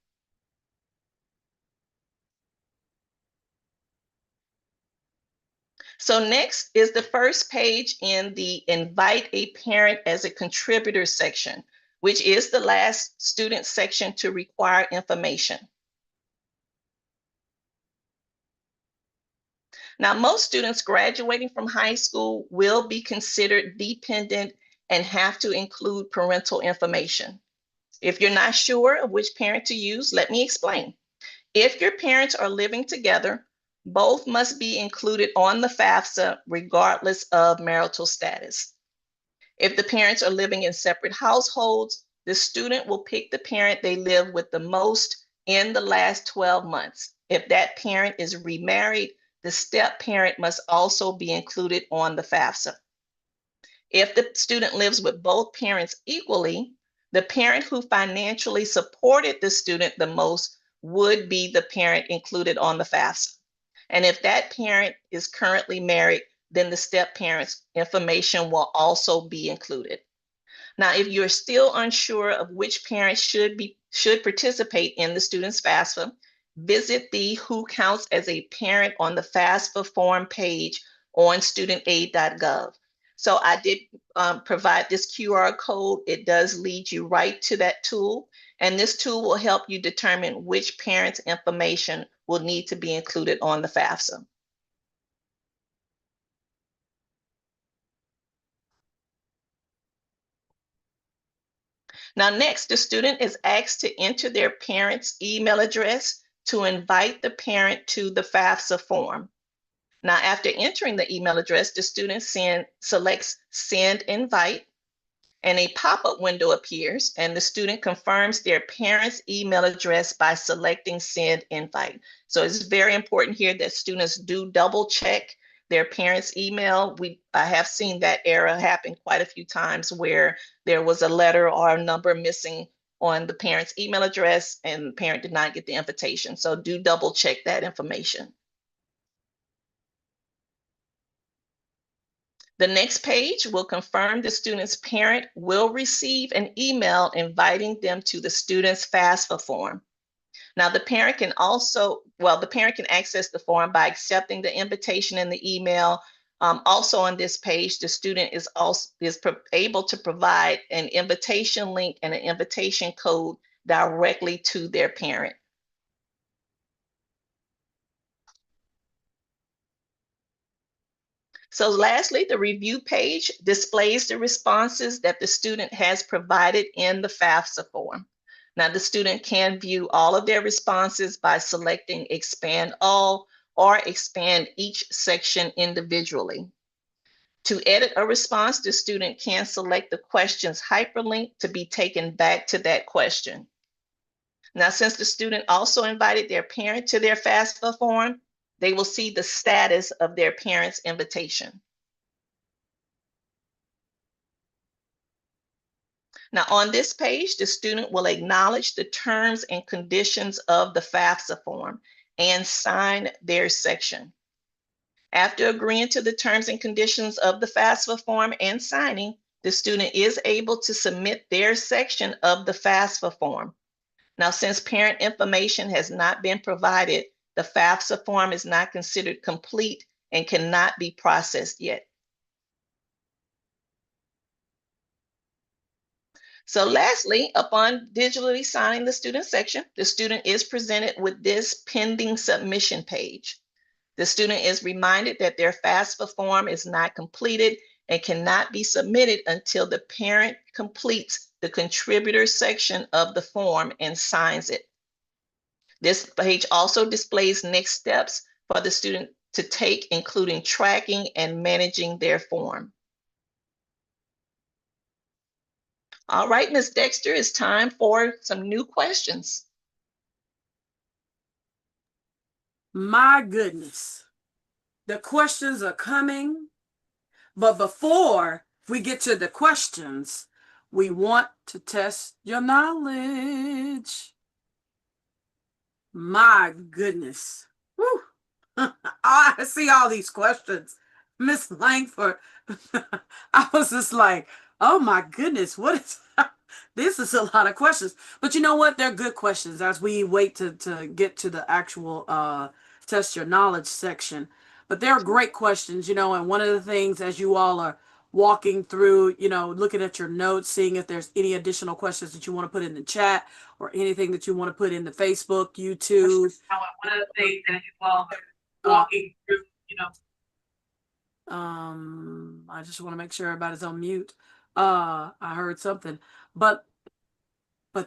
So next is the first page in the Invite a Parent as a Contributor section, which is the last student section to require information. Now, most students graduating from high school will be considered dependent and have to include parental information. If you're not sure of which parent to use, let me explain. If your parents are living together, both must be included on the FAFSA regardless of marital status. If the parents are living in separate households, the student will pick the parent they live with the most in the last 12 months. If that parent is remarried, the step parent must also be included on the FAFSA. If the student lives with both parents equally, The parent who financially supported the student the most would be the parent included on the FAFSA. And if that parent is currently married, then the step parent's information will also be included. Now, if you're still unsure of which parent should participate in the student's FAFSA, visit the Who Counts as a Parent on the FAFSA form page on studentaid.gov. So I did provide this QR code. It does lead you right to that tool. And this tool will help you determine which parent's information will need to be included on the FAFSA. Now, next, the student is asked to enter their parent's email address to invite the parent to the FAFSA form. Now, after entering the email address, the student selects Send Invite, and a pop-up window appears, and the student confirms their parent's email address by selecting Send Invite. So it's very important here that students do double check their parents' email. I have seen that error happen quite a few times where there was a letter or a number missing on the parent's email address and the parent did not get the invitation. So do double check that information. The next page will confirm the student's parent will receive an email inviting them to the student's FAFSA form. Now, the parent can access the form by accepting the invitation in the email. Also on this page, the student is able to provide an invitation link and an invitation code directly to their parent. So lastly, the review page displays the responses that the student has provided in the FAFSA form. Now, the student can view all of their responses by selecting Expand All or expand each section individually. To edit a response, the student can select the question's hyperlink to be taken back to that question. Now, since the student also invited their parent to their FAFSA form, they will see the status of their parent's invitation. Now, on this page, the student will acknowledge the terms and conditions of the FAFSA form and sign their section. After agreeing to the terms and conditions of the FAFSA form and signing, the student is able to submit their section of the FAFSA form. Now, since parent information has not been provided, the FAFSA form is not considered complete and cannot be processed yet. So lastly, upon digitally signing the student section, the student is presented with this pending submission page. The student is reminded that their FAFSA form is not completed and cannot be submitted until the parent completes the contributor section of the form and signs it. This page also displays next steps for the student to take, including tracking and managing their form. All right, Ms. Dexter, it's time for some new questions. My goodness, the questions are coming. But before we get to the questions, we want to test your knowledge. My goodness. Woo. I see all these questions. Miss Langford, I was just like, oh my goodness, what is this is a lot of questions. But you know what? They're good questions as we wait to get to the actual test your knowledge section. But they're great questions, and one of the things as you all are walking through, looking at your notes, seeing if there's any additional questions that you want to put in the chat or anything that you want to put in the Facebook, YouTube. One of the things that you all are walking through, I just want to make sure everybody's on mute. I heard something, but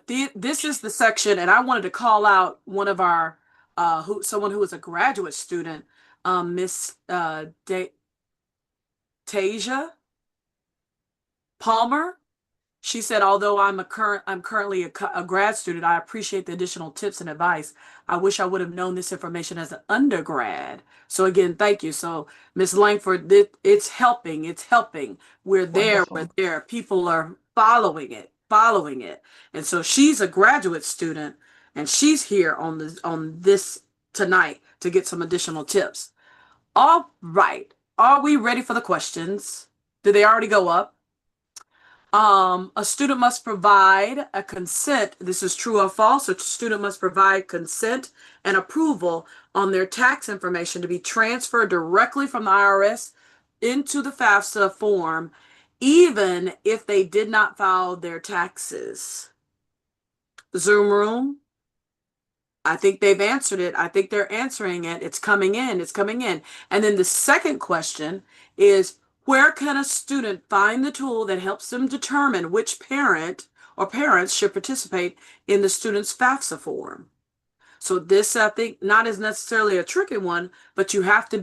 this is the section, and I wanted to call out one of our someone who was a graduate student, Miss Tasia Palmer. She said, although I'm currently a grad student, I appreciate the additional tips and advice. I wish I would have known this information as an undergrad. So again, thank you. So Ms. Langford, it's helping. It's helping. We're there. Wonderful. We're there. People are following it. following it. And so she's a graduate student, and she's here on this tonight to get some additional tips. All right. Are we ready for the questions? Did they already go up? A student must provide a consent. This is true or false. A student must provide consent and approval on their tax information to be transferred directly from the IRS into the FAFSA form, even if they did not file their taxes. Zoom room, I think they've answered it. I think they're answering it. It's coming in. It's coming in. And then the second question is, where can a student find the tool that helps them determine which parent or parents should participate in the student's FAFSA form? So this, I think, not is necessarily a tricky one, but you have to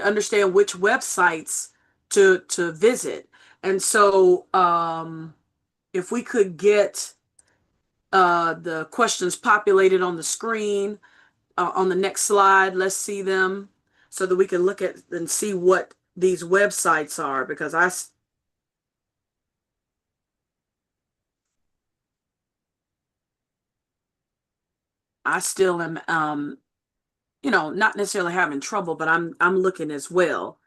understand which websites to visit. And so if we could get the questions populated on the screen on the next slide, let's see them so that we can look at and see what these websites are, because I still am not necessarily having trouble, but I'm looking as well.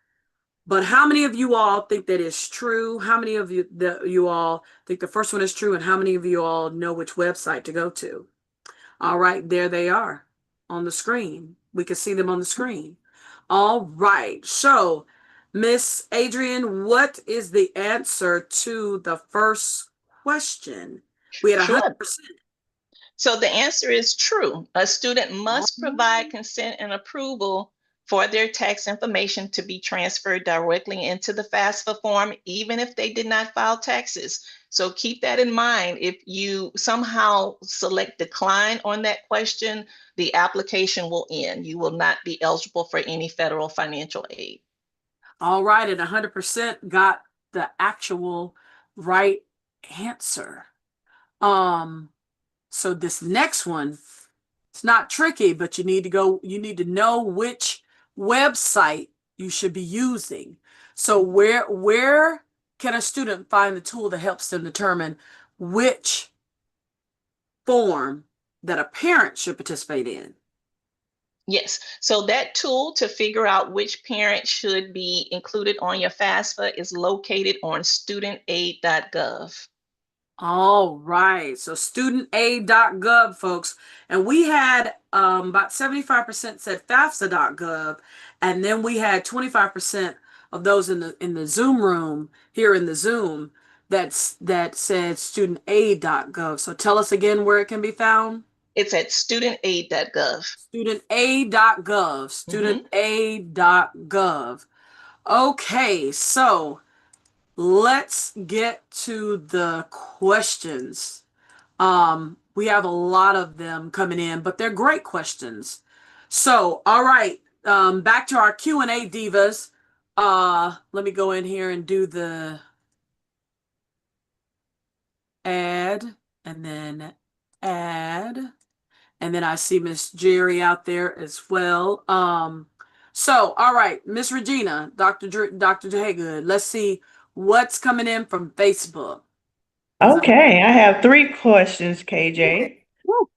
But how many of you all think that is true? How many of you all think the first one is true, and how many of you all know which website to go to? All right, there they are on the screen. We can see them on the screen. All right, so Miss Adrian, what is the answer to the first question? We had 100%. So the answer is true. A student must provide consent and approval for their tax information to be transferred directly into the FAFSA form, even if they did not file taxes. So keep that in mind. If you somehow select decline on that question, the application will end. You will not be eligible for any federal financial aid. All right, and 100% got the actual right answer. So this next one, it's not tricky, but you need to know which website you should be using. So where can a student find the tool that helps them determine which form that a parent should participate in? Yes, so that tool to figure out which parent should be included on your FAFSA is located on studentaid.gov. All right, so studentaid.gov, folks. And we had about 75% said FAFSA.gov, and then we had 25% of those in the Zoom room here in the Zoom that said studentaid.gov. So tell us again where it can be found. It's at studentaid.gov. Studentaid.gov. Studentaid.gov. Okay, so let's get to the questions. We have a lot of them coming in, but they're great questions. So, all right, back to our Q&A divas. Let me go in here and do the add, and then add. And then I see Miss Jerry out there as well. So, all right, Miss Regina, Dr. Haygood, let's see what's coming in from Facebook. Okay, I have 3 questions, KJ. Woo.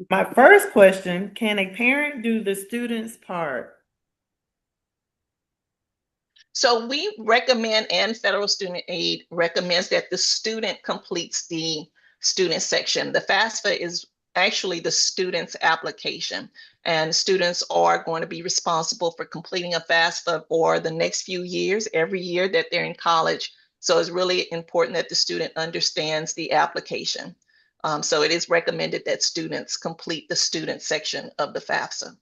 My first question, can a parent do the student's part? So we recommend, and Federal Student Aid recommends, that the student completes the student section. The FAFSA is actually the student's application, and students are going to be responsible for completing a FAFSA for the next few years, every year that they're in college. So it's really important that the student understands the application. So it is recommended that students complete the student section of the FAFSA.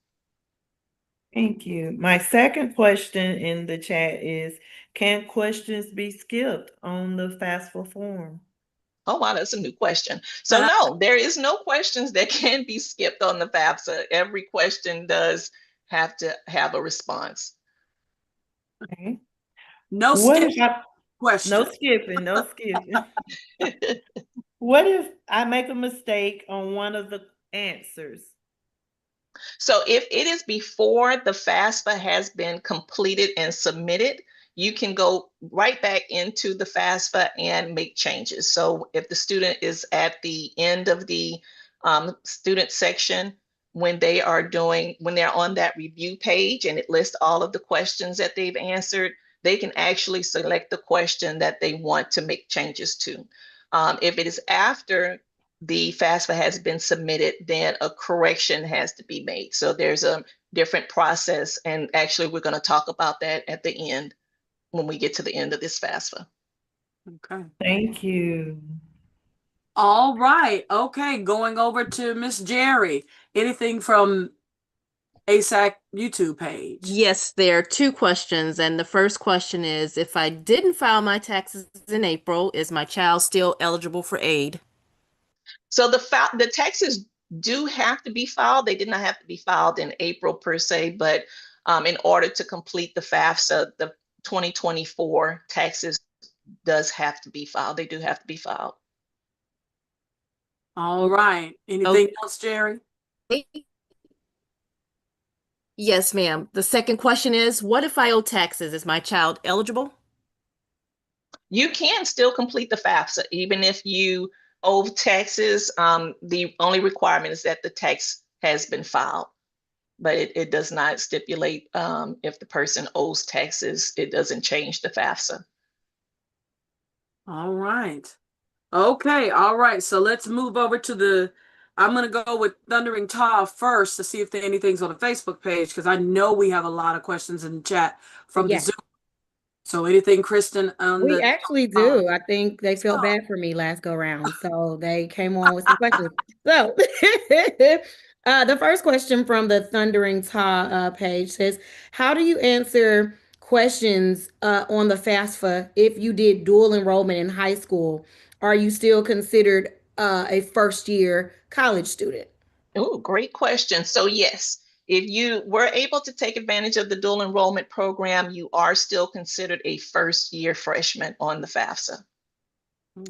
Thank you. My second question in the chat is, can questions be skipped on the FAFSA form? Oh, wow, that's a new question. So no, there is no questions that can be skipped on the FAFSA. Every question does have to have a response. Okay. No What skipping question. No skipping, no skipping. What if I make a mistake on one of the answers? So if it is before the FAFSA has been completed and submitted, you can go right back into the FAFSA and make changes. So if the student is at the end of the student section, when they're on that review page and it lists all of the questions that they've answered, they can actually select the question that they want to make changes to. If it is after the FAFSA has been submitted, then a correction has to be made. So there's a different process. And actually, we're going to talk about that at the end when we get to the end of this FAFSA. Okay. Thank you. All right. Okay. Going over to Miss Jerry. Anything from ASAC YouTube page? Yes, there are two questions. And the first question is, if I didn't file my taxes in April, is my child still eligible for aid? So the taxes do have to be filed. They did not have to be filed in April per se, but in order to complete the FAFSA, the 2024 taxes does have to be filed. They do have to be filed. All right. Anything else, Jerry? Yes, ma'am. The second question is, what if I owe taxes? Is my child eligible? You can still complete the FAFSA, even if you owe taxes. The only requirement is that the tax has been filed, but it does not stipulate if the person owes taxes. It doesn't change the FAFSA. All right. Okay. All right. So let's move over to I'm going to go with Thundering Taw first to see if anything's on the Facebook page, because I know we have a lot of questions in the chat from the Zoom. So anything, Kristen, on We actually do. I think they felt bad for me last go round, so they came on with some questions. So the first question from the Thundering Taw page says, how do you answer questions on the FAFSA if you did dual enrollment in high school? Are you still considered a first-year college student? Oh, great question. So yes, if you were able to take advantage of the dual enrollment program, you are still considered a first-year freshman on the FAFSA.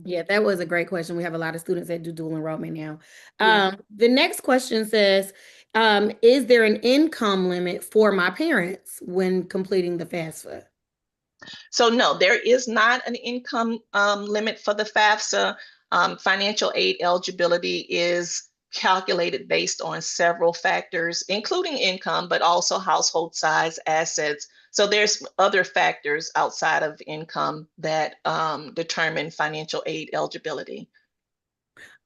Yeah, that was a great question. We have a lot of students that do dual enrollment now. The next question says, is there an income limit for my parents when completing the FAFSA? So no, there is not an income limit for the FAFSA. Financial aid eligibility is calculated based on several factors, including income, but also household size, assets. So there's other factors outside of income that determine financial aid eligibility.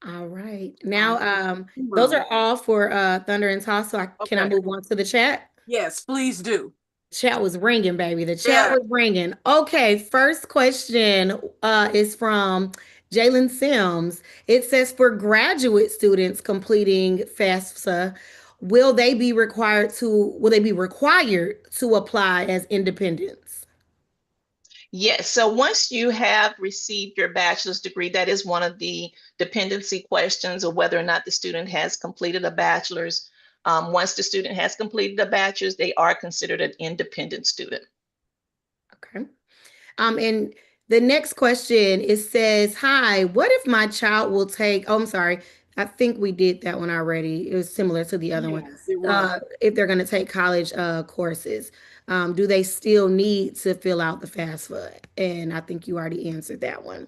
All right. Now, those are all for Thunder and Toss. So can I move on to the chat? Yes, please do. Chat was ringing, baby. The chat was ringing. Okay, first question is from Jalen Sims. It says, for graduate students completing FAFSA, will they be required to apply as independents? Yes, so once you have received your bachelor's degree, that is one of the dependency questions of whether or not the student has completed a bachelor's. Once the student has completed a bachelor's, they are considered an independent student. Okay. And the next question, it says, hi, what if my child will take, oh, I'm sorry. I think we did that one already. It was similar to the other one. If they're going to take college courses, do they still need to fill out the FAFSA? And I think you already answered that one.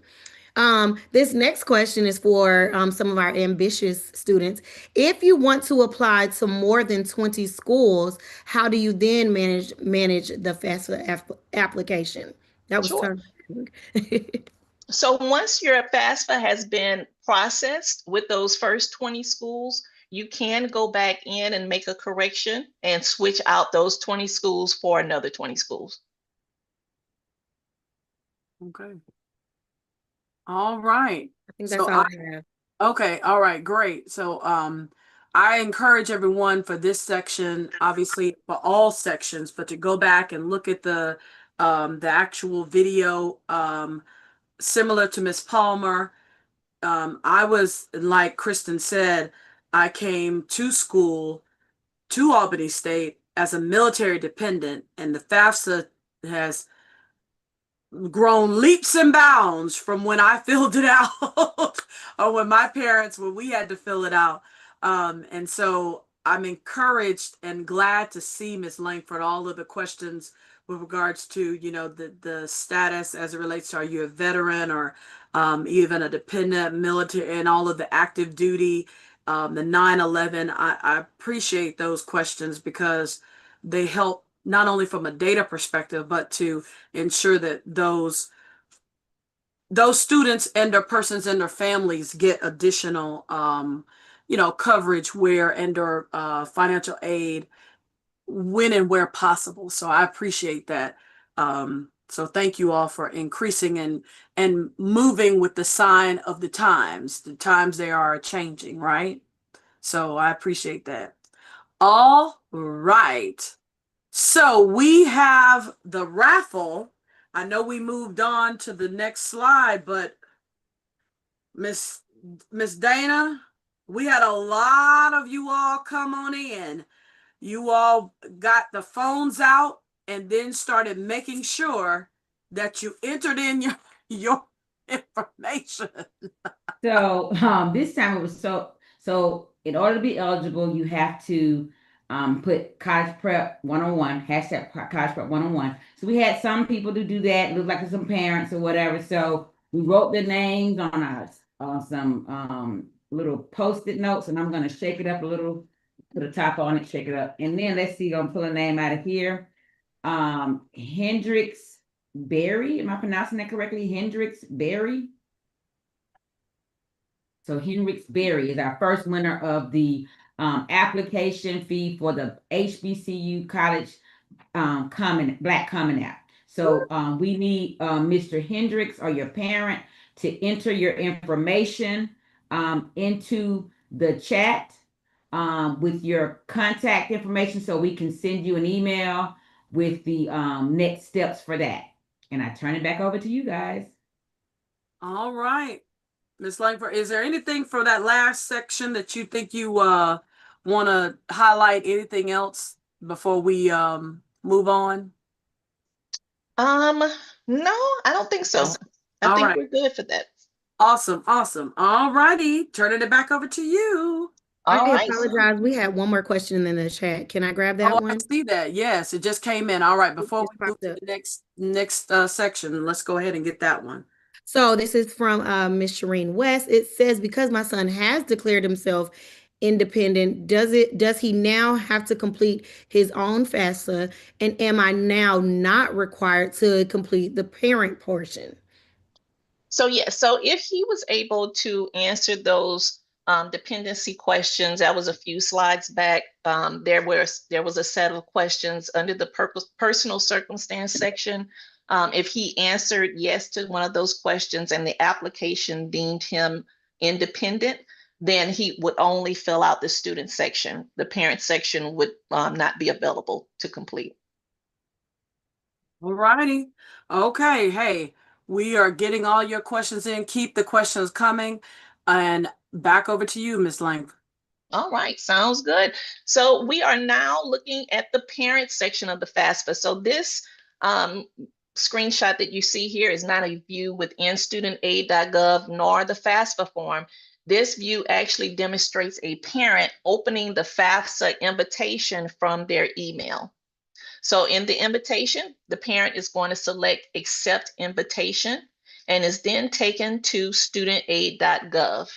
This next question is for some of our ambitious students. If you want to apply to more than 20 schools, how do you then manage the FAFSA application? That was Sure. So once your FAFSA has been processed with those first 20 schools, you can go back in and make a correction and switch out those 20 schools for another 20 schools. Okay. All right. I think that's all I have. Okay. All right. Great. So I encourage everyone for this section, obviously for all sections, but to go back and look at the actual video, similar to Miss Palmer. I was, like Kristen said, I came to school to Albany State as a military dependent, and the FAFSA has grown leaps and bounds from when I filled it out or when we had to fill it out. And so I'm encouraged and glad to see, Ms. Langford, all of the questions with regards to, you know, the status as it relates to, are you a veteran or even a dependent, military, and all of the active duty, the 9/11. I appreciate those questions because they help not only from a data perspective, but to ensure that those students and their persons and their families get additional, you know, coverage where and or financial aid when and where possible. So I appreciate that. So thank you all for increasing and moving with the sign of the times. The times they are changing, right? So I appreciate that. All right. So we have the raffle. I know we moved on to the next slide, but Miss Dana, we had a lot of you all come on in. You all got the phones out and then started making sure that you entered in your information. So this time it was so in order to be eligible, you have to put College Prep 101, hashtag College Prep 101. So we had some people to do that. It looked like some parents or whatever. So we wrote their names on some little post-it notes, and I'm gonna shake it up a little, put a top on it, shake it up. And then let's see, I'm pull a name out of here. Hendrix Berry. Am I pronouncing that correctly? Hendrix Berry. So Henrix Berry is our first winner of the application fee for the HBCU College Black Common App. So we need Mr. Hendricks or your parent to enter your information into the chat with your contact information so we can send you an email with the next steps for that. And I turn it back over to you guys. All right. Ms. Langford, is there anything for that last section that you think you want to highlight? Anything else before we move on? No, I don't think so. I All think right. we're good for that. Awesome. All righty. Turning it back over to you. All I right. apologize. We had one more question in the chat. Can I grab that one? I see that. Yes, it just came in. All right. Before just we move popped to up. the next section, let's go ahead and get that one. So this is from Miss Shireen West. It says, because my son has declared himself independent, does he now have to complete his own FAFSA? And am I now not required to complete the parent portion? So yeah, so if he was able to answer those dependency questions, that was a few slides back. There was a set of questions under the personal circumstance section. If he answered yes to one of those questions and the application deemed him independent, then he would only fill out the student section. The parent section would not be available to complete. All righty. Okay. Hey, we are getting all your questions in. Keep the questions coming. And back over to you, Ms. Lang. All right, sounds good. So we are now looking at the parent section of the FAFSA. So this screenshot that you see here is not a view within studentaid.gov nor the FAFSA form. This view actually demonstrates a parent opening the FAFSA invitation from their email. So in the invitation, the parent is going to select accept invitation and is then taken to studentaid.gov.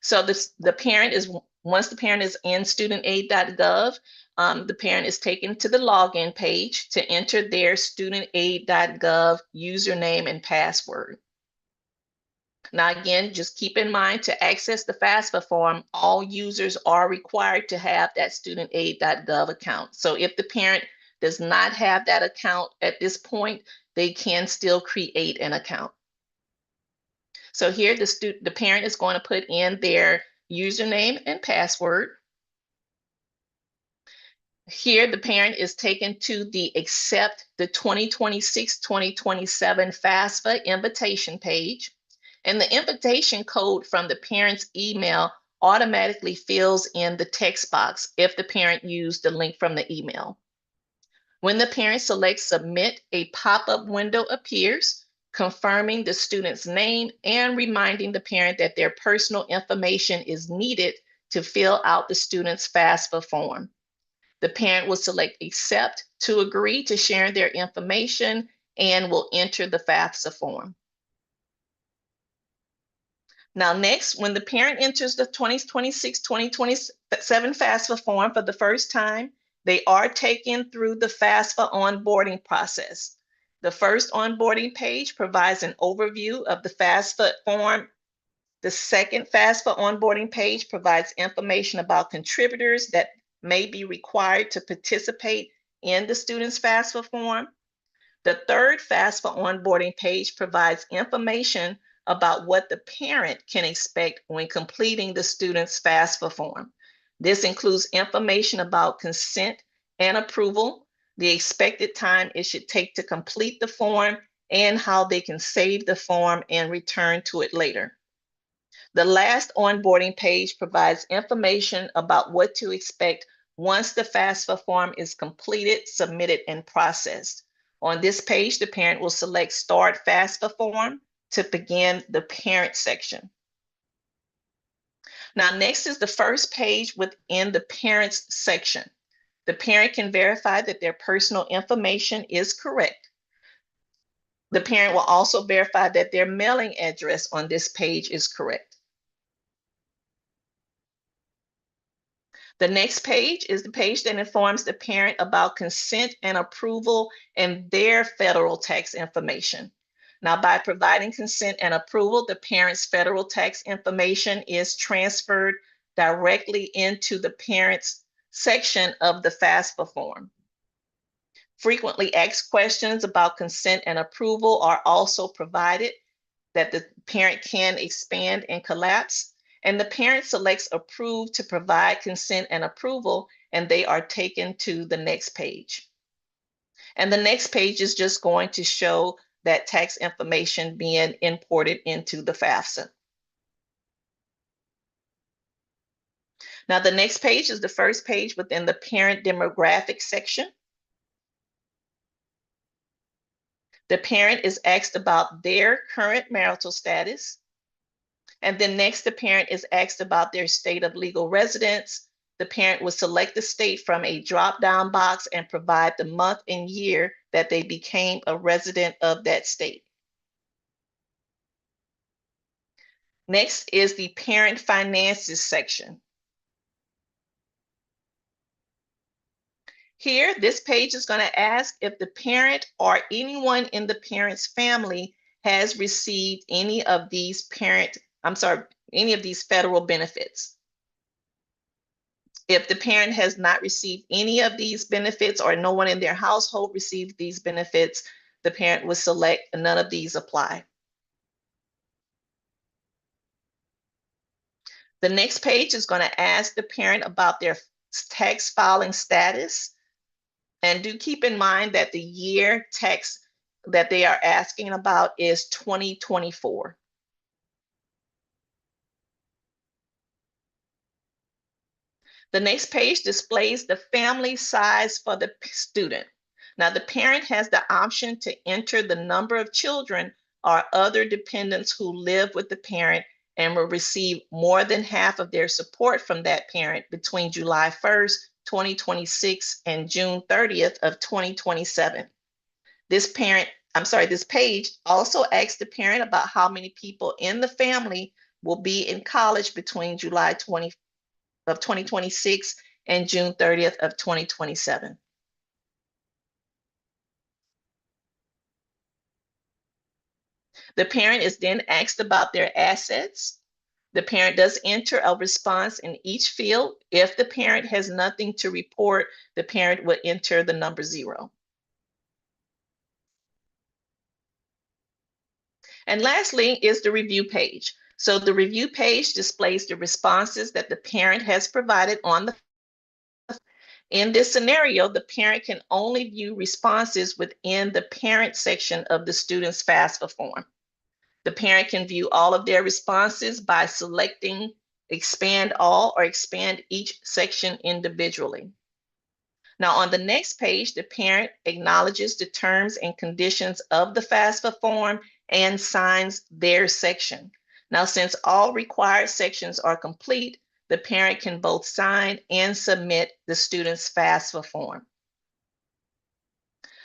So the parent is, once the parent is in studentaid.gov, the parent is taken to the login page to enter their studentaid.gov username and password. Now, again, just keep in mind, to access the FAFSA form, all users are required to have that studentaid.gov account. So if the parent does not have that account at this point, they can still create an account. So here the parent is going to put in their username and password. Here the parent is taken to the accept the 2026-2027 FAFSA invitation page. And the invitation code from the parent's email automatically fills in the text box if the parent used the link from the email. When the parent selects submit, a pop-up window appears, confirming the student's name and reminding the parent that their personal information is needed to fill out the student's FAFSA form. The parent will select accept to agree to sharing their information and will enter the FAFSA form. Now next, when the parent enters the 2026-2027 FAFSA form for the first time, they are taken through the FAFSA onboarding process. The first onboarding page provides an overview of the FAFSA form. The second FAFSA onboarding page provides information about contributors that may be required to participate in the student's FAFSA form. The third FAFSA onboarding page provides information about what the parent can expect when completing the student's FAFSA form. This includes information about consent and approval, the expected time it should take to complete the form, and how they can save the form and return to it later. The last onboarding page provides information about what to expect once the FAFSA form is completed, submitted, and processed. On this page, the parent will select Start FAFSA Form to begin the parent section. Now, next is the first page within the parents section. The parent can verify that their personal information is correct. The parent will also verify that their mailing address on this page is correct. The next page is the page that informs the parent about consent and approval and their federal tax information. Now, by providing consent and approval, the parent's federal tax information is transferred directly into the parent's section of the FAFSA form. Frequently asked questions about consent and approval are also provided that the parent can expand and collapse. And the parent selects approve to provide consent and approval, and they are taken to the next page. And the next page is just going to show that tax information being imported into the FAFSA. Now, the next page is the first page within the parent demographic section. The parent is asked about their current marital status. And then next, the parent is asked about their state of legal residence. The parent will select the state from a drop-down box and provide the month and year that they became a resident of that state. Next is the parent finances section. Here, this page is going to ask if the parent or anyone in the parent's family has received any of these any of these federal benefits. If the parent has not received any of these benefits or no one in their household received these benefits, the parent will select none of these apply. The next page is going to ask the parent about their tax filing status. And do keep in mind that the year tax that they are asking about is 2024. The next page displays the family size for the student. Now, the parent has the option to enter the number of children or other dependents who live with the parent and will receive more than half of their support from that parent between July 1st, 2026 and June 30th of 2027. This page also asks the parent about how many people in the family will be in college between July 20 of 2026 and June 30th of 2027. The parent is then asked about their assets. The parent does enter a response in each field. If the parent has nothing to report, the parent will enter the number 0. And lastly is the review page. So the review page displays the responses that the parent has provided on the. In this scenario, the parent can only view responses within the parent section of the student's FAFSA form. The parent can view all of their responses by selecting expand all or expand each section individually. Now, on the next page, the parent acknowledges the terms and conditions of the FAFSA form and signs their section. Now, since all required sections are complete, the parent can both sign and submit the student's FAFSA form.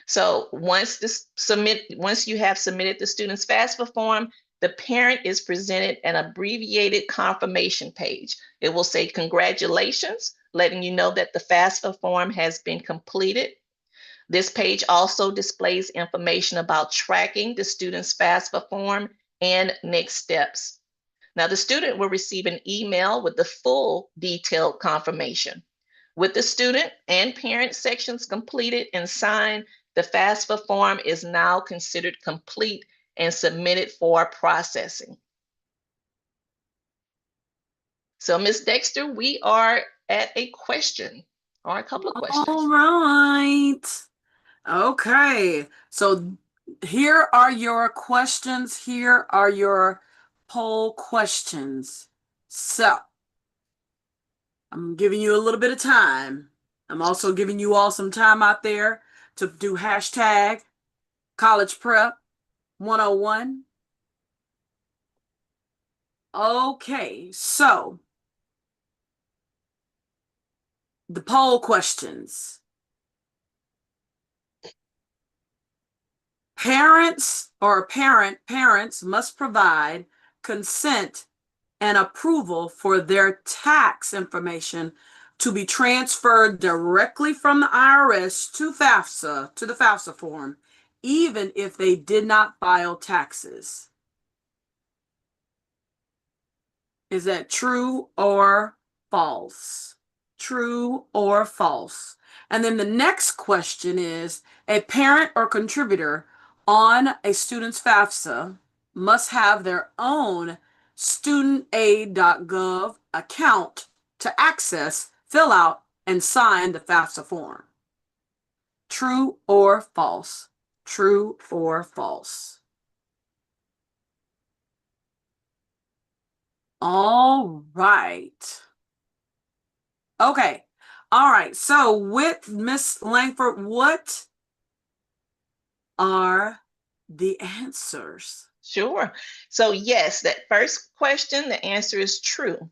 So once you have submitted the student's FAFSA form, the parent is presented an abbreviated confirmation page. It will say congratulations, letting you know that the FAFSA form has been completed. This page also displays information about tracking the student's FAFSA form and next steps. Now, the student will receive an email with the full detailed confirmation. With the student and parent sections completed and signed, the FAFSA form is now considered complete and submitted for processing. So, Ms. Dexter, we are at a question or a couple of questions. All right. Okay. So here are your questions. Here are your poll questions. So I'm giving you a little bit of time. I'm also giving you all some time out there to do hashtag college prep 101. Okay, so the poll questions. Parents must provide consent and approval for their tax information to be transferred directly from the IRS to FAFSA, to the FAFSA form, even if they did not file taxes. Is that true or false? True or false? And then the next question is, a parent or contributor on a student's FAFSA must have their own studentaid.gov account to access, fill out, and sign the FAFSA form. True or false? True or false? All right. Okay. All right. So with Miss Langford, what are the answers? Sure. So yes, that first question, the answer is true.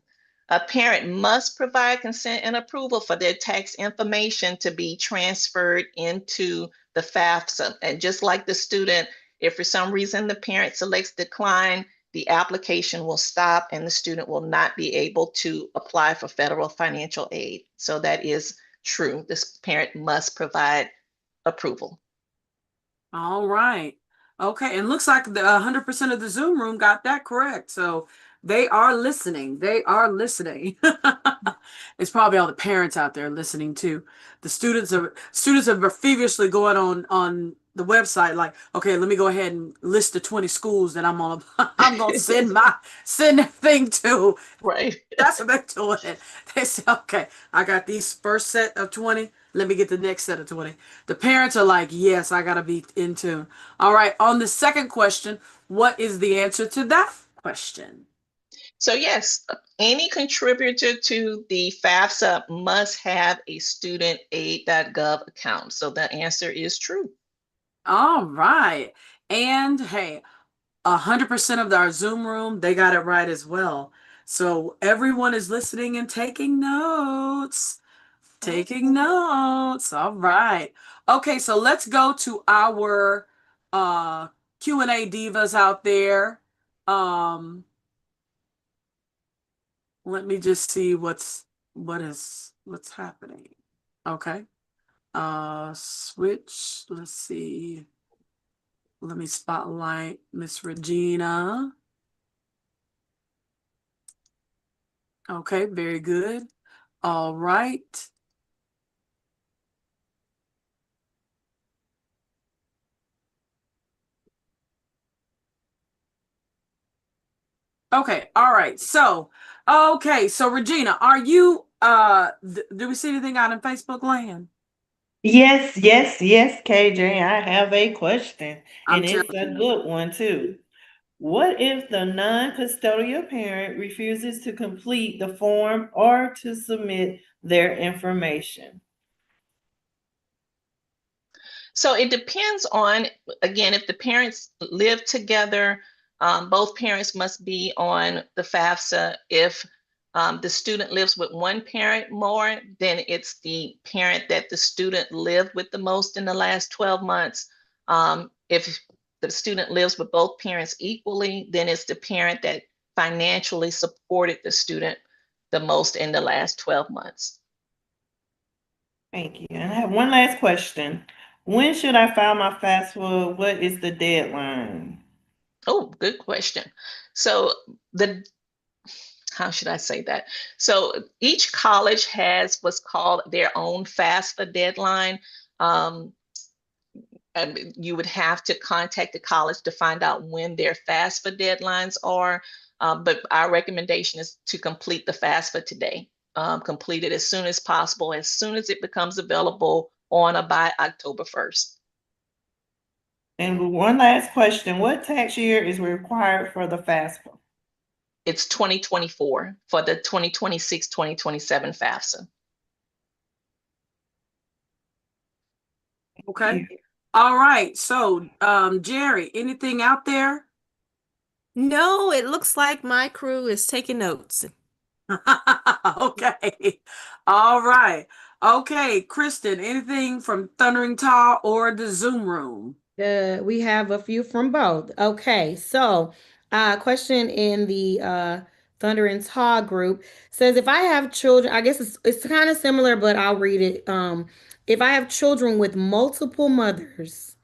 A parent must provide consent and approval for their tax information to be transferred into the FAFSA. And just like the student, if for some reason the parent selects decline, the application will stop and the student will not be able to apply for federal financial aid. So that is true. This parent must provide approval. All right. Okay. And looks like the 100% of the Zoom room got that correct. So they are listening. They are listening. It's probably all the parents out there listening too. The students are feverishly going on the website like, okay, let me go ahead and list the 20 schools that I'm gonna send that thing to. Right. That's what they're doing. They say, okay, I got these first set of 20. Let me get the next set of 20. The parents are like, yes, I gotta be in tune. All right. On the second question, what is the answer to that question? So yes, any contributor to the FAFSA must have a studentaid.gov account. So the answer is true. All right. And hey, 100% of our Zoom room, they got it right as well. So everyone is listening and taking notes. Taking notes. All right. Okay, so let's go to our Q&A divas out there. Let me just see what's happening. Okay. Switch. Let's see. Let me spotlight Miss Regina. Okay, very good. All right. Okay, all right. So, okay, so Regina, are you do we see anything out in Facebook land? Yes, yes, yes, KJ. I have a question. I'm And it's a telling you. good one too. What if the non-custodial parent refuses to complete the form or to submit their information? So it depends on, again, if the parents live together, both parents must be on the FAFSA. If The student lives with one parent more, then it's the parent that the student lived with the most in the last 12 months. If the student lives with both parents equally, then it's the parent that financially supported the student the most in the last 12 months. Thank you. And I have one last question. When should I file my FAFSA? What is the deadline? Oh, good question. So how should I say that? So each college has what's called their own FAFSA deadline. And you would have to contact the college to find out when their FAFSA deadlines are. But our recommendation is to complete the FAFSA today. Complete it as soon as possible, as soon as it becomes available on or by October 1st. And one last question. What tax year is required for the FAFSA? It's 2024 for the 2026-2027 FAFSA. Okay. All right. So, Jerry, anything out there? No, it looks like my crew is taking notes. Okay. All right. Okay, Kristen, anything from Thundering Tar or the Zoom room? We have a few from both. Okay, so question in the Thunder and Taw group says if I have children, I guess it's kind of similar, but I'll read it. If I have children with multiple mothers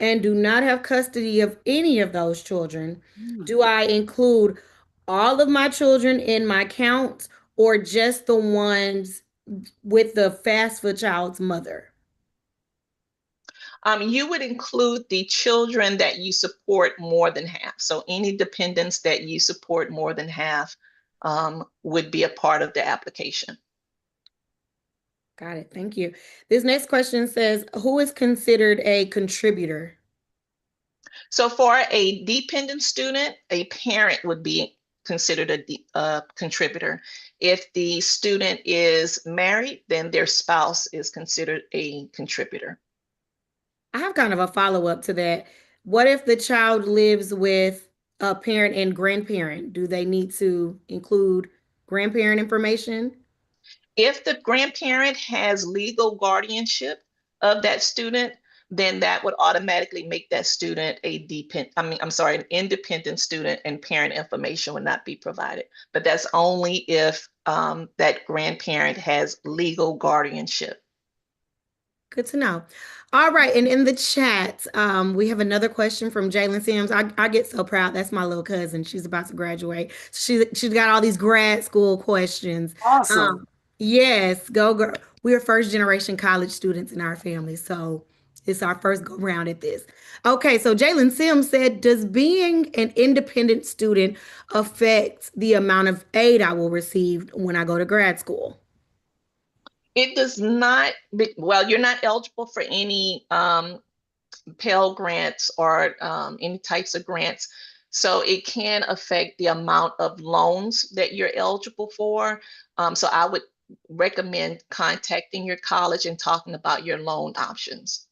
and do not have custody of any of those children, do I include all of my children in my count or just the ones with the FAFSA child's mother? You would include the children that you support more than half. So any dependents that you support more than half would be a part of the application. Got it. Thank you. This next question says, who is considered a contributor? So for a dependent student, a parent would be considered a contributor. If the student is married, then their spouse is considered a contributor. I have kind of a follow-up to that. What if the child lives with a parent and grandparent? Do they need to include grandparent information? If the grandparent has legal guardianship of that student, then that would automatically make that student an independent student, and parent information would not be provided. But that's only if that grandparent has legal guardianship. Good to know. All right, and in the chat, we have another question from Jalen Sims. I get so proud. That's my little cousin. She's about to graduate. She's got all these grad school questions. Awesome. Yes, go girl. We are first generation college students in our family, so it's our first go round at this. Okay, so Jalen Sims said, does being an independent student affect the amount of aid I will receive when I go to grad school? It does not, well, you're not eligible for any Pell grants or any types of grants. So it can affect the amount of loans that you're eligible for. So I would recommend contacting your college and talking about your loan options.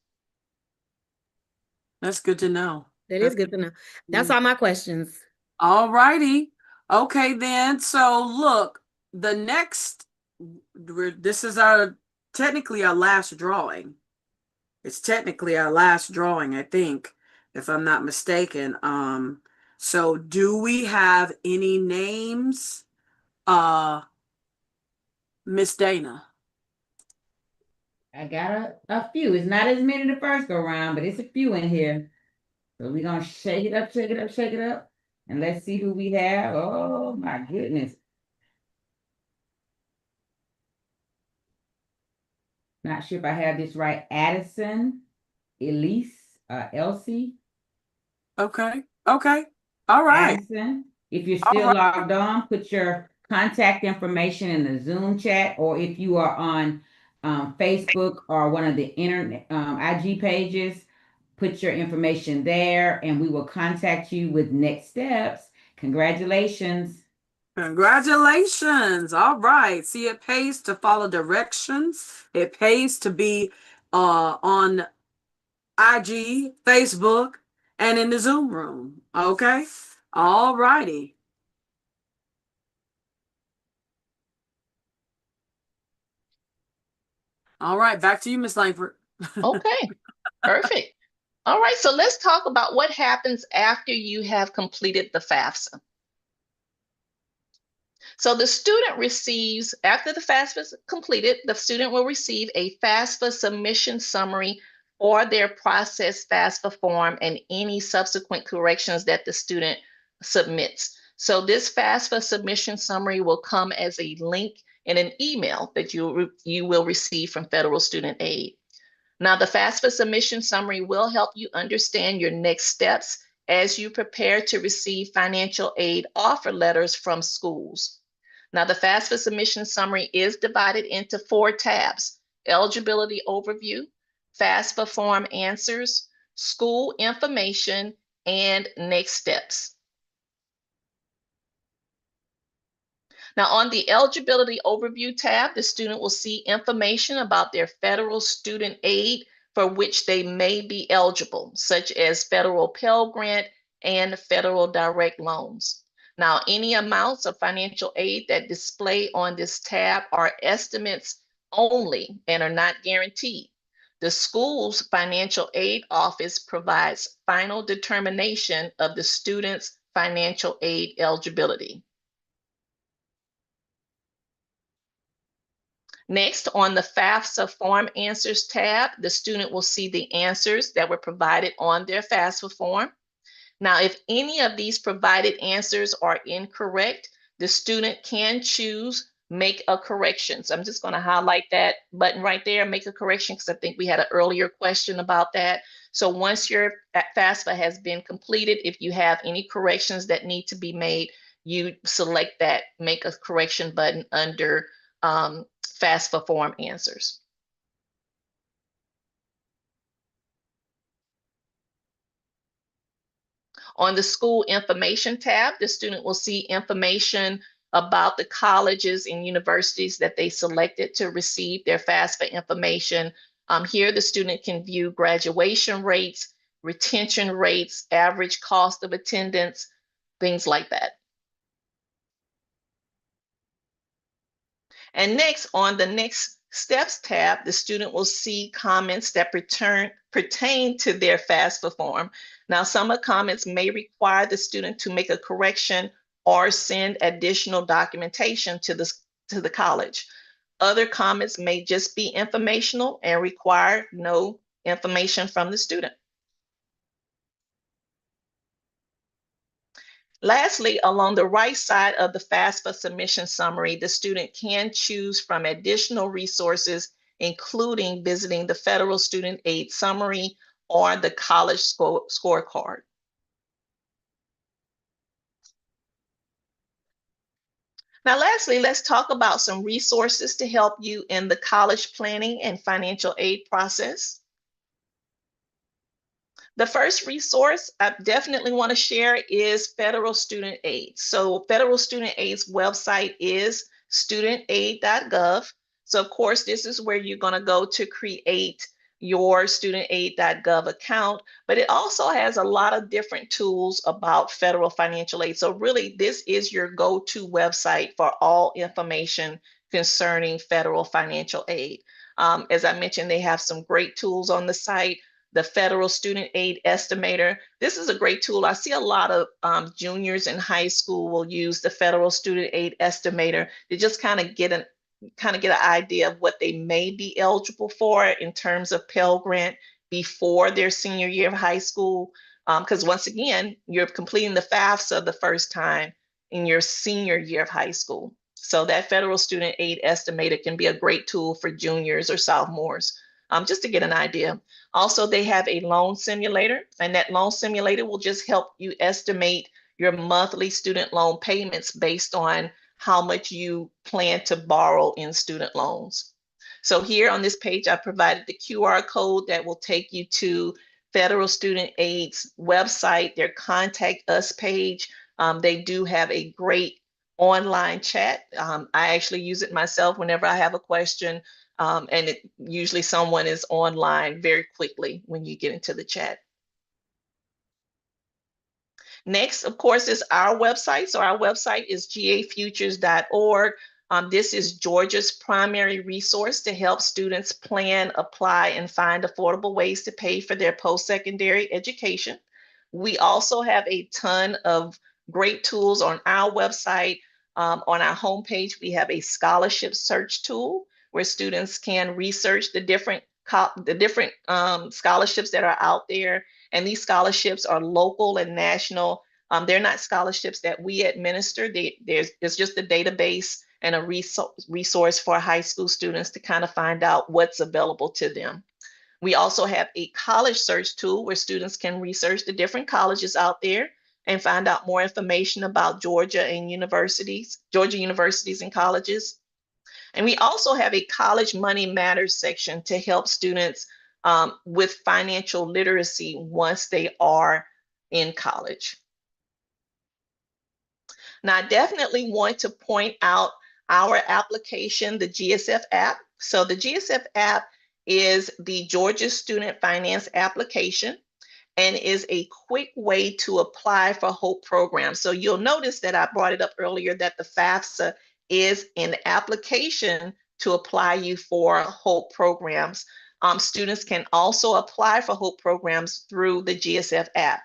That's good to know. That is good to know. That's all my questions. All righty. Okay, then. So look, the next, this is technically our last drawing. It's technically our last drawing, I think, if I'm not mistaken. So do we have any names? Miss Dana. I got a few. It's not as many the first go round, but it's a few in here. So we're gonna shake it up, shake it up, shake it up. And let's see who we have. Oh my goodness. Not sure if I have this right. Addison, Elise, Elsie. Okay. Okay. All right. Addison. If you're still logged on, put your contact information in the Zoom chat, or if you are on Facebook or one of the internet IG pages, put your information there and we will contact you with next steps. Congratulations. Congratulations. All right. See, it pays to follow directions. It pays to be on IG, Facebook, and in the Zoom room. Okay. All righty. All right, back to you, Miss Langford. Okay, perfect. All right, so let's talk about what happens after you have completed the FAFSA. So the student receives, after the FAFSA is completed, the student will receive a FAFSA submission summary for their processed FAFSA form and any subsequent corrections that the student submits. So this FAFSA submission summary will come as a link in an email that you will receive from Federal Student Aid. Now, the FAFSA submission summary will help you understand your next steps as you prepare to receive financial aid offer letters from schools. Now, the FAFSA submission summary is divided into 4 tabs: eligibility overview, FAFSA form answers, school information, and next steps. Now, on the eligibility overview tab, the student will see information about their federal student aid for which they may be eligible, such as federal Pell Grant and federal direct loans. Now, any amounts of financial aid that display on this tab are estimates only and are not guaranteed. The school's financial aid office provides final determination of the student's financial aid eligibility. Next, on the FAFSA form answers tab, the student will see the answers that were provided on their FAFSA form. Now, if any of these provided answers are incorrect, the student can choose make a correction. So I'm just going to highlight that button right there, make a correction, because I think we had an earlier question about that. So once your FAFSA has been completed, if you have any corrections that need to be made, you select that make a correction button under FAFSA form answers. On the school information tab, the student will see information about the colleges and universities that they selected to receive their FAFSA information. Here, the student can view graduation rates, retention rates, average cost of attendance, things like that. And next, on the next steps tab, the student will see comments that pertain to their FAFSA form. Now, some of the comments may require the student to make a correction or send additional documentation to the college. Other comments may just be informational and require no information from the student. Lastly, along the right side of the FAFSA submission summary, the student can choose from additional resources, including visiting the Federal Student Aid Summary or the College Scorecard. Now, lastly, let's talk about some resources to help you in the college planning and financial aid process. The first resource I definitely want to share is Federal Student Aid. So Federal Student Aid's website is studentaid.gov. So of course, this is where you're going to go to create your studentaid.gov account, but it also has a lot of different tools about federal financial aid. So really, this is your go-to website for all information concerning federal financial aid. As I mentioned, they have some great tools on the site. The Federal Student Aid Estimator. This is a great tool. I see a lot of juniors in high school will use the Federal Student Aid Estimator to just kind of get an idea of what they may be eligible for in terms of Pell Grant before their senior year of high school. Because once again, you're completing the FAFSA the first time in your senior year of high school. So that Federal Student Aid Estimator can be a great tool for juniors or sophomores, just to get an idea. Also, they have a loan simulator, and that loan simulator will just help you estimate your monthly student loan payments based on how much you plan to borrow in student loans. So here on this page, I provided the QR code that will take you to Federal Student Aid's website, their Contact Us page. They do have a great online chat. I actually use it myself whenever I have a question. And usually someone is online very quickly when you get into the chat. Next, of course, is our website. So our website is gafutures.org. This is Georgia's primary resource to help students plan, apply, and find affordable ways to pay for their post-secondary education. We also have a ton of great tools on our website. On our homepage, we have a scholarship search tool where students can research the different scholarships that are out there. And these scholarships are local and national. They're not scholarships that we administer. There's just a database and a resource for high school students to kind of find out what's available to them. We also have a college search tool where students can research the different colleges out there and find out more information about Georgia universities and colleges. And we also have a College Money Matters section to help students with financial literacy once they are in college. Now, I definitely want to point out our application, the GSF app. So the GSF app is the Georgia Student Finance application and is a quick way to apply for HOPE programs. So you'll notice that I brought it up earlier that the FAFSA is an application to apply you for HOPE programs. Students can also apply for HOPE programs through the GSF app.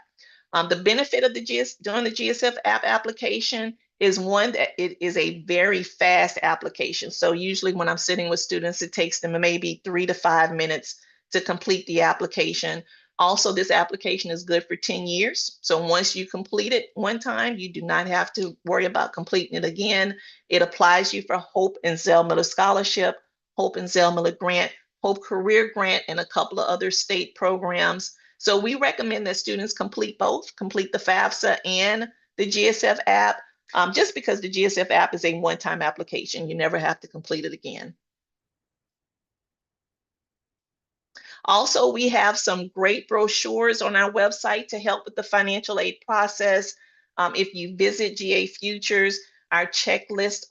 The benefit of doing the GSF app application is one that it is a very fast application. So usually when I'm sitting with students, it takes them maybe 3 to 5 minutes to complete the application. Also, this application is good for 10 years. So once you complete it one time, you do not have to worry about completing it again. It applies you for HOPE and Zell Miller Scholarship, HOPE and Zell Miller Grant, HOPE Career Grant, and a couple of other state programs. So we recommend that students complete both, complete the FAFSA and the GSF app, just because the GSF app is a one-time application. You never have to complete it again. Also, we have some great brochures on our website to help with the financial aid process. If you visit GA Futures, our checklist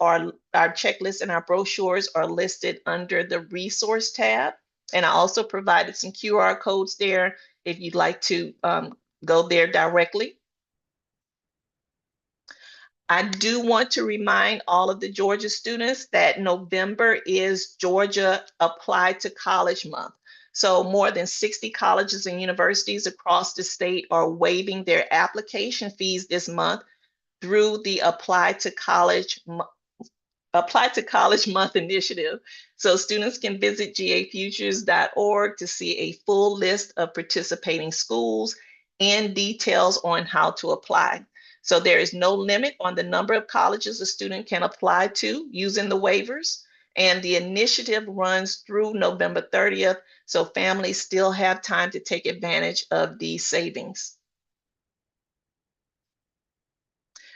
and our brochures are listed under the resource tab. And I also provided some QR codes there if you'd like to go there directly. I do want to remind all of the Georgia students that November is Georgia Apply to College Month. So more than 60 colleges and universities across the state are waiving their application fees this month through the Apply to College Month initiative. So students can visit gafutures.org to see a full list of participating schools and details on how to apply. So there is no limit on the number of colleges a student can apply to using the waivers. And the initiative runs through November 30th. So families still have time to take advantage of these savings.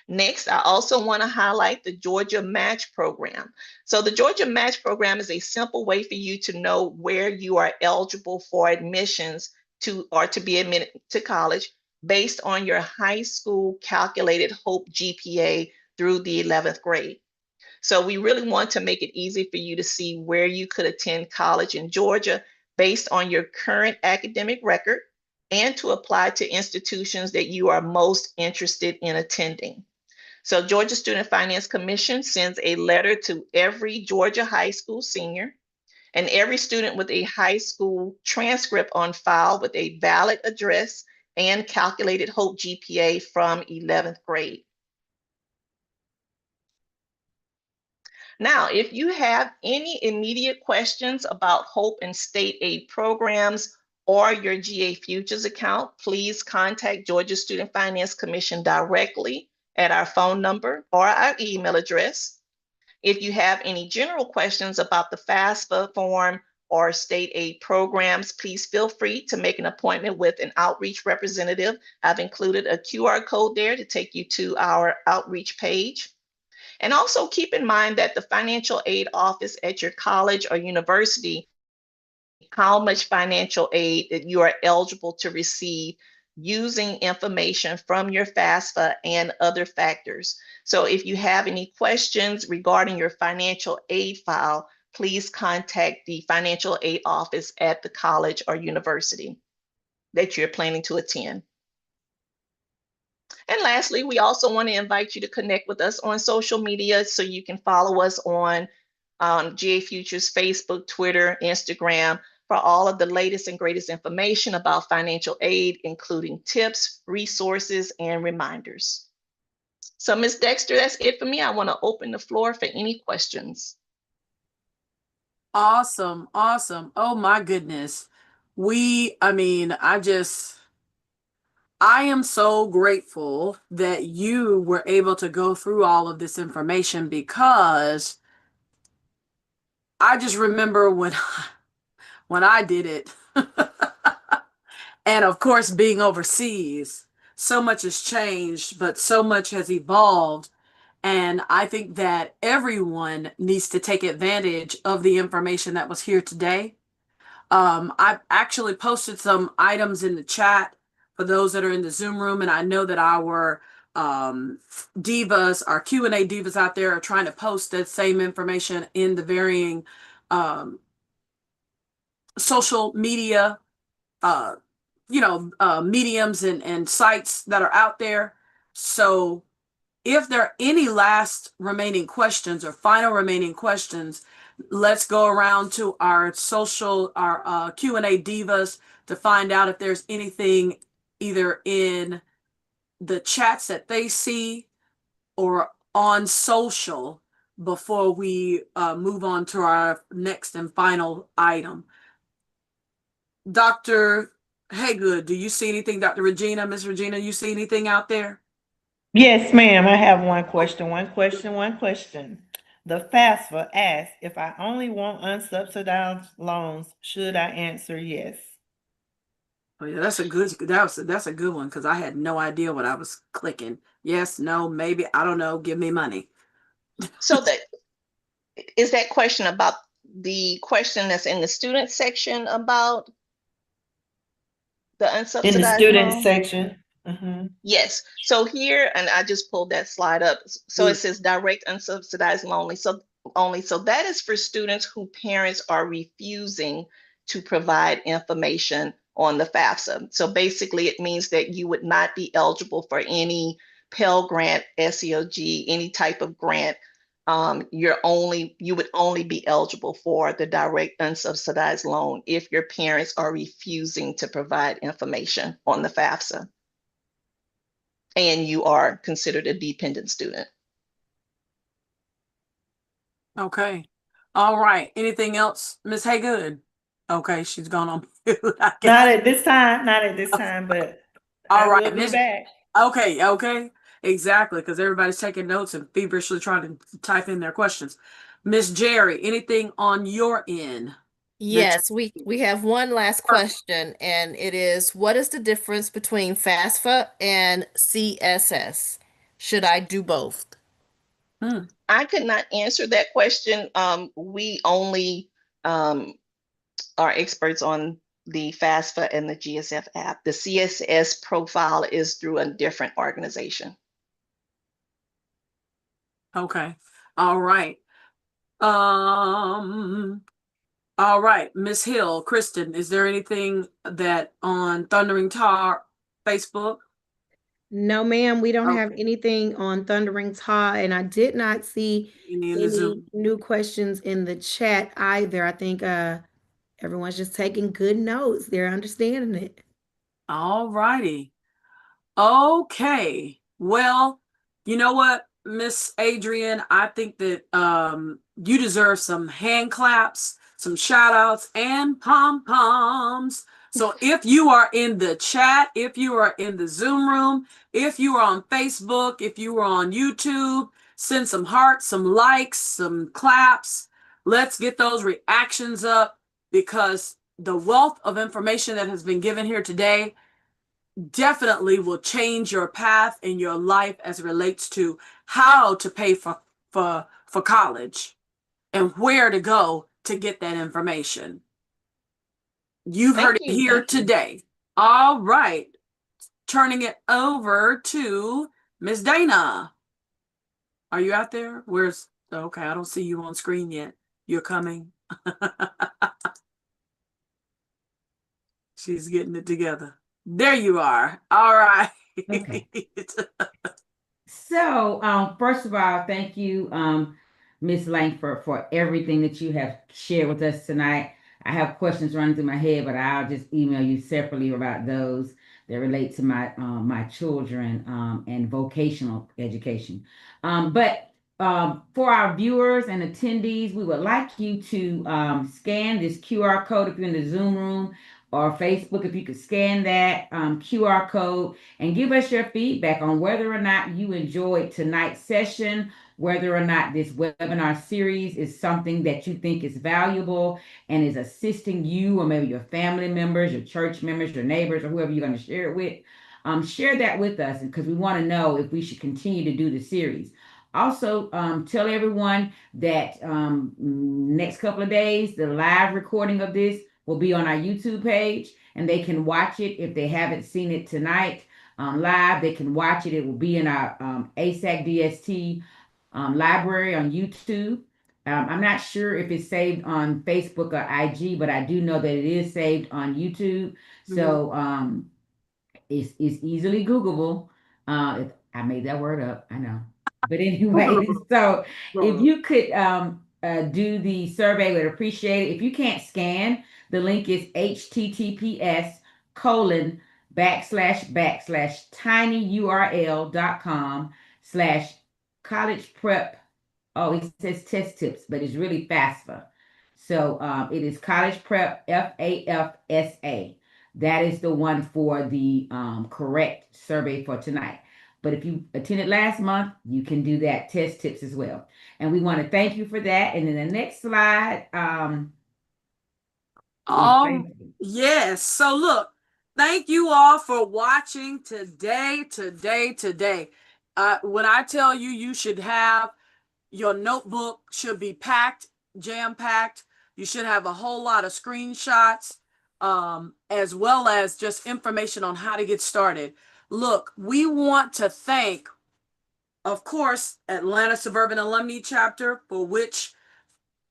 Next, I also want to highlight the Georgia Match Program. So the Georgia Match Program is a simple way for you to know where you are eligible for admissions to be admitted to college based on your high school calculated HOPE GPA through the 11th grade. So we really want to make it easy for you to see where you could attend college in Georgia based on your current academic record and to apply to institutions that you are most interested in attending. So Georgia Student Finance Commission sends a letter to every Georgia high school senior and every student with a high school transcript on file with a valid address and calculated HOPE GPA from 11th grade. Now, if you have any immediate questions about HOPE and state aid programs or your GA Futures account, please contact Georgia Student Finance Commission directly at our phone number or our email address. If you have any general questions about the FAFSA form or state aid programs, please feel free to make an appointment with an outreach representative. I've included a QR code there to take you to our outreach page. And also keep in mind that the financial aid office at your college or university, how much financial aid that you are eligible to receive using information from your FAFSA and other factors. So if you have any questions regarding your financial aid file, please contact the financial aid office at the college or university that you're planning to attend. And lastly, we also want to invite you to connect with us on social media, so you can follow us on GA Futures Facebook, Twitter, Instagram, for all of the latest and greatest information about financial aid, including tips, resources, and reminders. So, Ms. Dexter, that's it for me. I want to open the floor for any questions. Awesome. Awesome. Oh my goodness. I am so grateful that you were able to go through all of this information, because I just remember when I did it. And of course, being overseas, so much has changed, but so much has evolved. And I think that everyone needs to take advantage of the information that was here today. I've actually posted some items in the chat for those that are in the Zoom room, and I know that our divas, our Q&A divas out there, are trying to post that same information in the varying social media mediums and sites that are out there. So if there are any last remaining questions or final remaining questions, let's go around to our Q&A divas to find out if there's anything either in the chats that they see or on social before we move on to our next and final item. Dr. Haygood, do you see anything? Dr. Regina, Miss Regina, you see anything out there? Yes, ma'am. I have one question. The FAFSA asks, if I only want unsubsidized loans, should I answer yes? Oh yeah, that's a good one, because I had no idea what I was clicking. Yes, no, maybe, I don't know, give me money. So is that question about the question that's in the student section about the unsubsidized In the student loan? section. Mm-hmm. Yes. So here, and I just pulled that slide up. So it says direct unsubsidized loan only. So that is for students whose parents are refusing to provide information on the FAFSA. So basically, it means that you would not be eligible for any Pell Grant, SEOG, any type of grant. You would only be eligible for the direct unsubsidized loan if your parents are refusing to provide information on the FAFSA and you are considered a dependent student. Okay. All right. Anything else, Miss Haygood? Okay, she's gone on mute. Not at this time, but all I right, will be back. Okay. Exactly, because everybody's taking notes and feverishly trying to type in their questions. Miss Jerry, anything on your end? Yes, we have one last question, and it is, what is the difference between FAFSA and CSS? Should I do both? I could not answer that question. We only are experts on the FAFSA and the GSF app. The CSS profile is through a different organization. Okay. All right. All right, Miss Hill, Kristen, is there anything that on Thundering Tar Facebook? No, ma'am, we don't have anything on Thundering Taw, and I did not see any new questions in the chat either. I think everyone's just taking good notes. They're understanding it. All righty. Okay. Well, you know what, Miss Adrian, I think that you deserve some hand claps, some shout outs, and pom-poms. So if you are in the chat, if you are in the Zoom room, if you are on Facebook, if you are on YouTube, send some hearts, some likes, some claps. Let's get those reactions up, because the wealth of information that has been given here today definitely will change your path in your life as it relates to how to pay for college and where to go to get that information. You've heard it here today. All right. Turning it over to Miss Dana. Are you out there? Okay, I don't see you on screen yet. You're coming. She's getting it together. There you are. All right. Okay. So, first of all, thank you, Ms. Langford, for everything that you have shared with us tonight. I have questions running through my head, but I'll just email you separately about those that relate to my children and vocational education. But for our viewers and attendees, we would like you to scan this QR code if you're in the Zoom room or Facebook. If you could scan that QR code and give us your feedback on whether or not you enjoyed tonight's session, whether or not this webinar series is something that you think is valuable and is assisting you or maybe your family members, your church members, your neighbors, or whoever you're going to share it with. Share that with us because we want to know if we should continue to do the series. Also, tell everyone that next couple of days, the live recording of this will be on our YouTube page, and they can watch it if they haven't seen it tonight live. They can watch it. It will be in our ASAC DST library on YouTube. I'm not sure if it's saved on Facebook or IG, but I do know that it is saved on YouTube. So it's easily Googleable. If I made that word up, I know. But anyway, so if you could do the survey, we'd appreciate it. If you can't scan, the link is https://tinyurl.com/college prep. Oh, it says test tips, but it's really FAFSA. So it is college prep FAFSA. That is the one for the correct survey for tonight. But if you attended last month, you can do that test tips as well. And we want to thank you for that. And then the next slide. Yes. So look, thank you all for watching today. When I tell you, you should have your notebook should be packed, jam-packed. You should have a whole lot of screenshots, as well as just information on how to get started. Look, we want to thank, of course, Atlanta Suburban Alumni Chapter, for which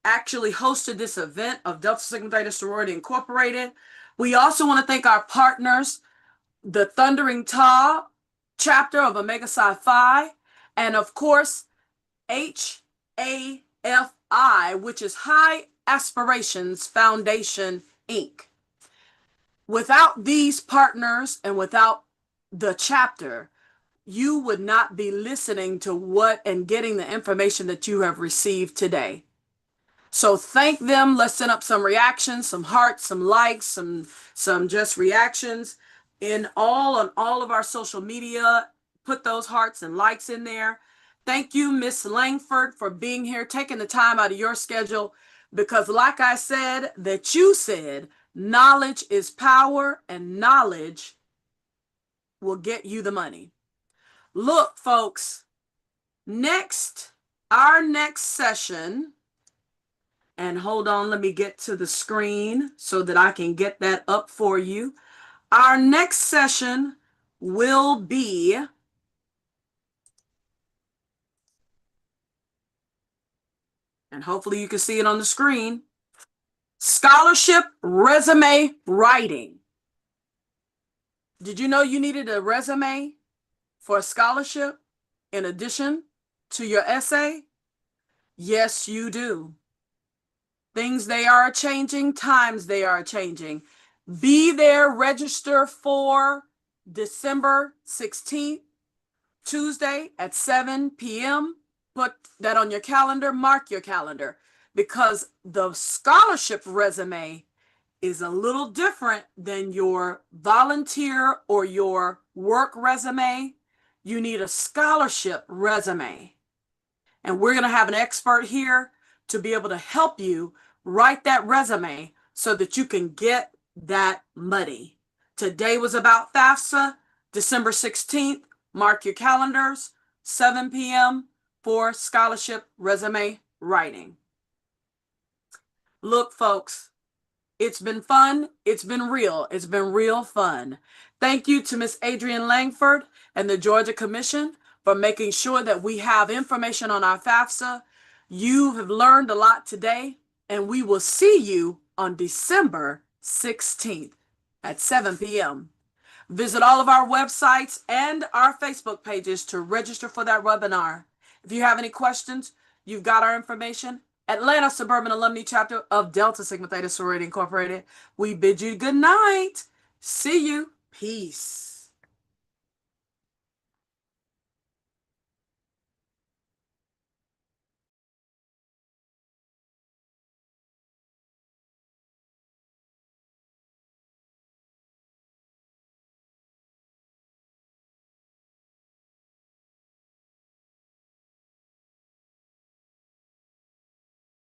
actually hosted this event of Delta Sigma Theta Sorority Incorporated. We also want to thank our partners, the Thundering Taw chapter of Omega Psi Phi, and of course, HAFI, which is High Aspirations Foundation, Inc. Without these partners and without the chapter, you would not be listening to what and getting the information that you have received today. So thank them. Let's send up some reactions, some hearts, some likes, some just reactions on all of our social media. Put those hearts and likes in there. Thank you, Miss Langford, for being here, taking the time out of your schedule, because like I said, that you said, knowledge is power and knowledge will get you the money. Look, folks, our next session, and hold on, let me get to the screen so that I can get that up for you. Our next session will be and hopefully you can see it on the screen, scholarship resume writing. Did you know you needed a resume for a scholarship in addition to your essay? Yes, you do. Things they are changing, times they are changing. Be there, register for December 16th, Tuesday at 7 p.m. Put that on your calendar, mark your calendar, because the scholarship resume is a little different than your volunteer or your work resume. You need a scholarship resume. And we're going to have an expert here to be able to help you write that resume so that you can get that money. Today was about FAFSA, December 16th. Mark your calendars, 7 p.m. for scholarship resume writing. Look, folks, it's been fun. It's been real. It's been real fun. Thank you to Miss Adrienne Langford and the Georgia Commission for making sure that we have information on our FAFSA. You have learned a lot today, and we will see you on December 16th at 7 p.m. Visit all of our websites and our Facebook pages to register for that webinar. If you have any questions, you've got our information. Atlanta Suburban Alumni Chapter of Delta Sigma Theta Sorority Incorporated. We bid you good night. See you. Peace.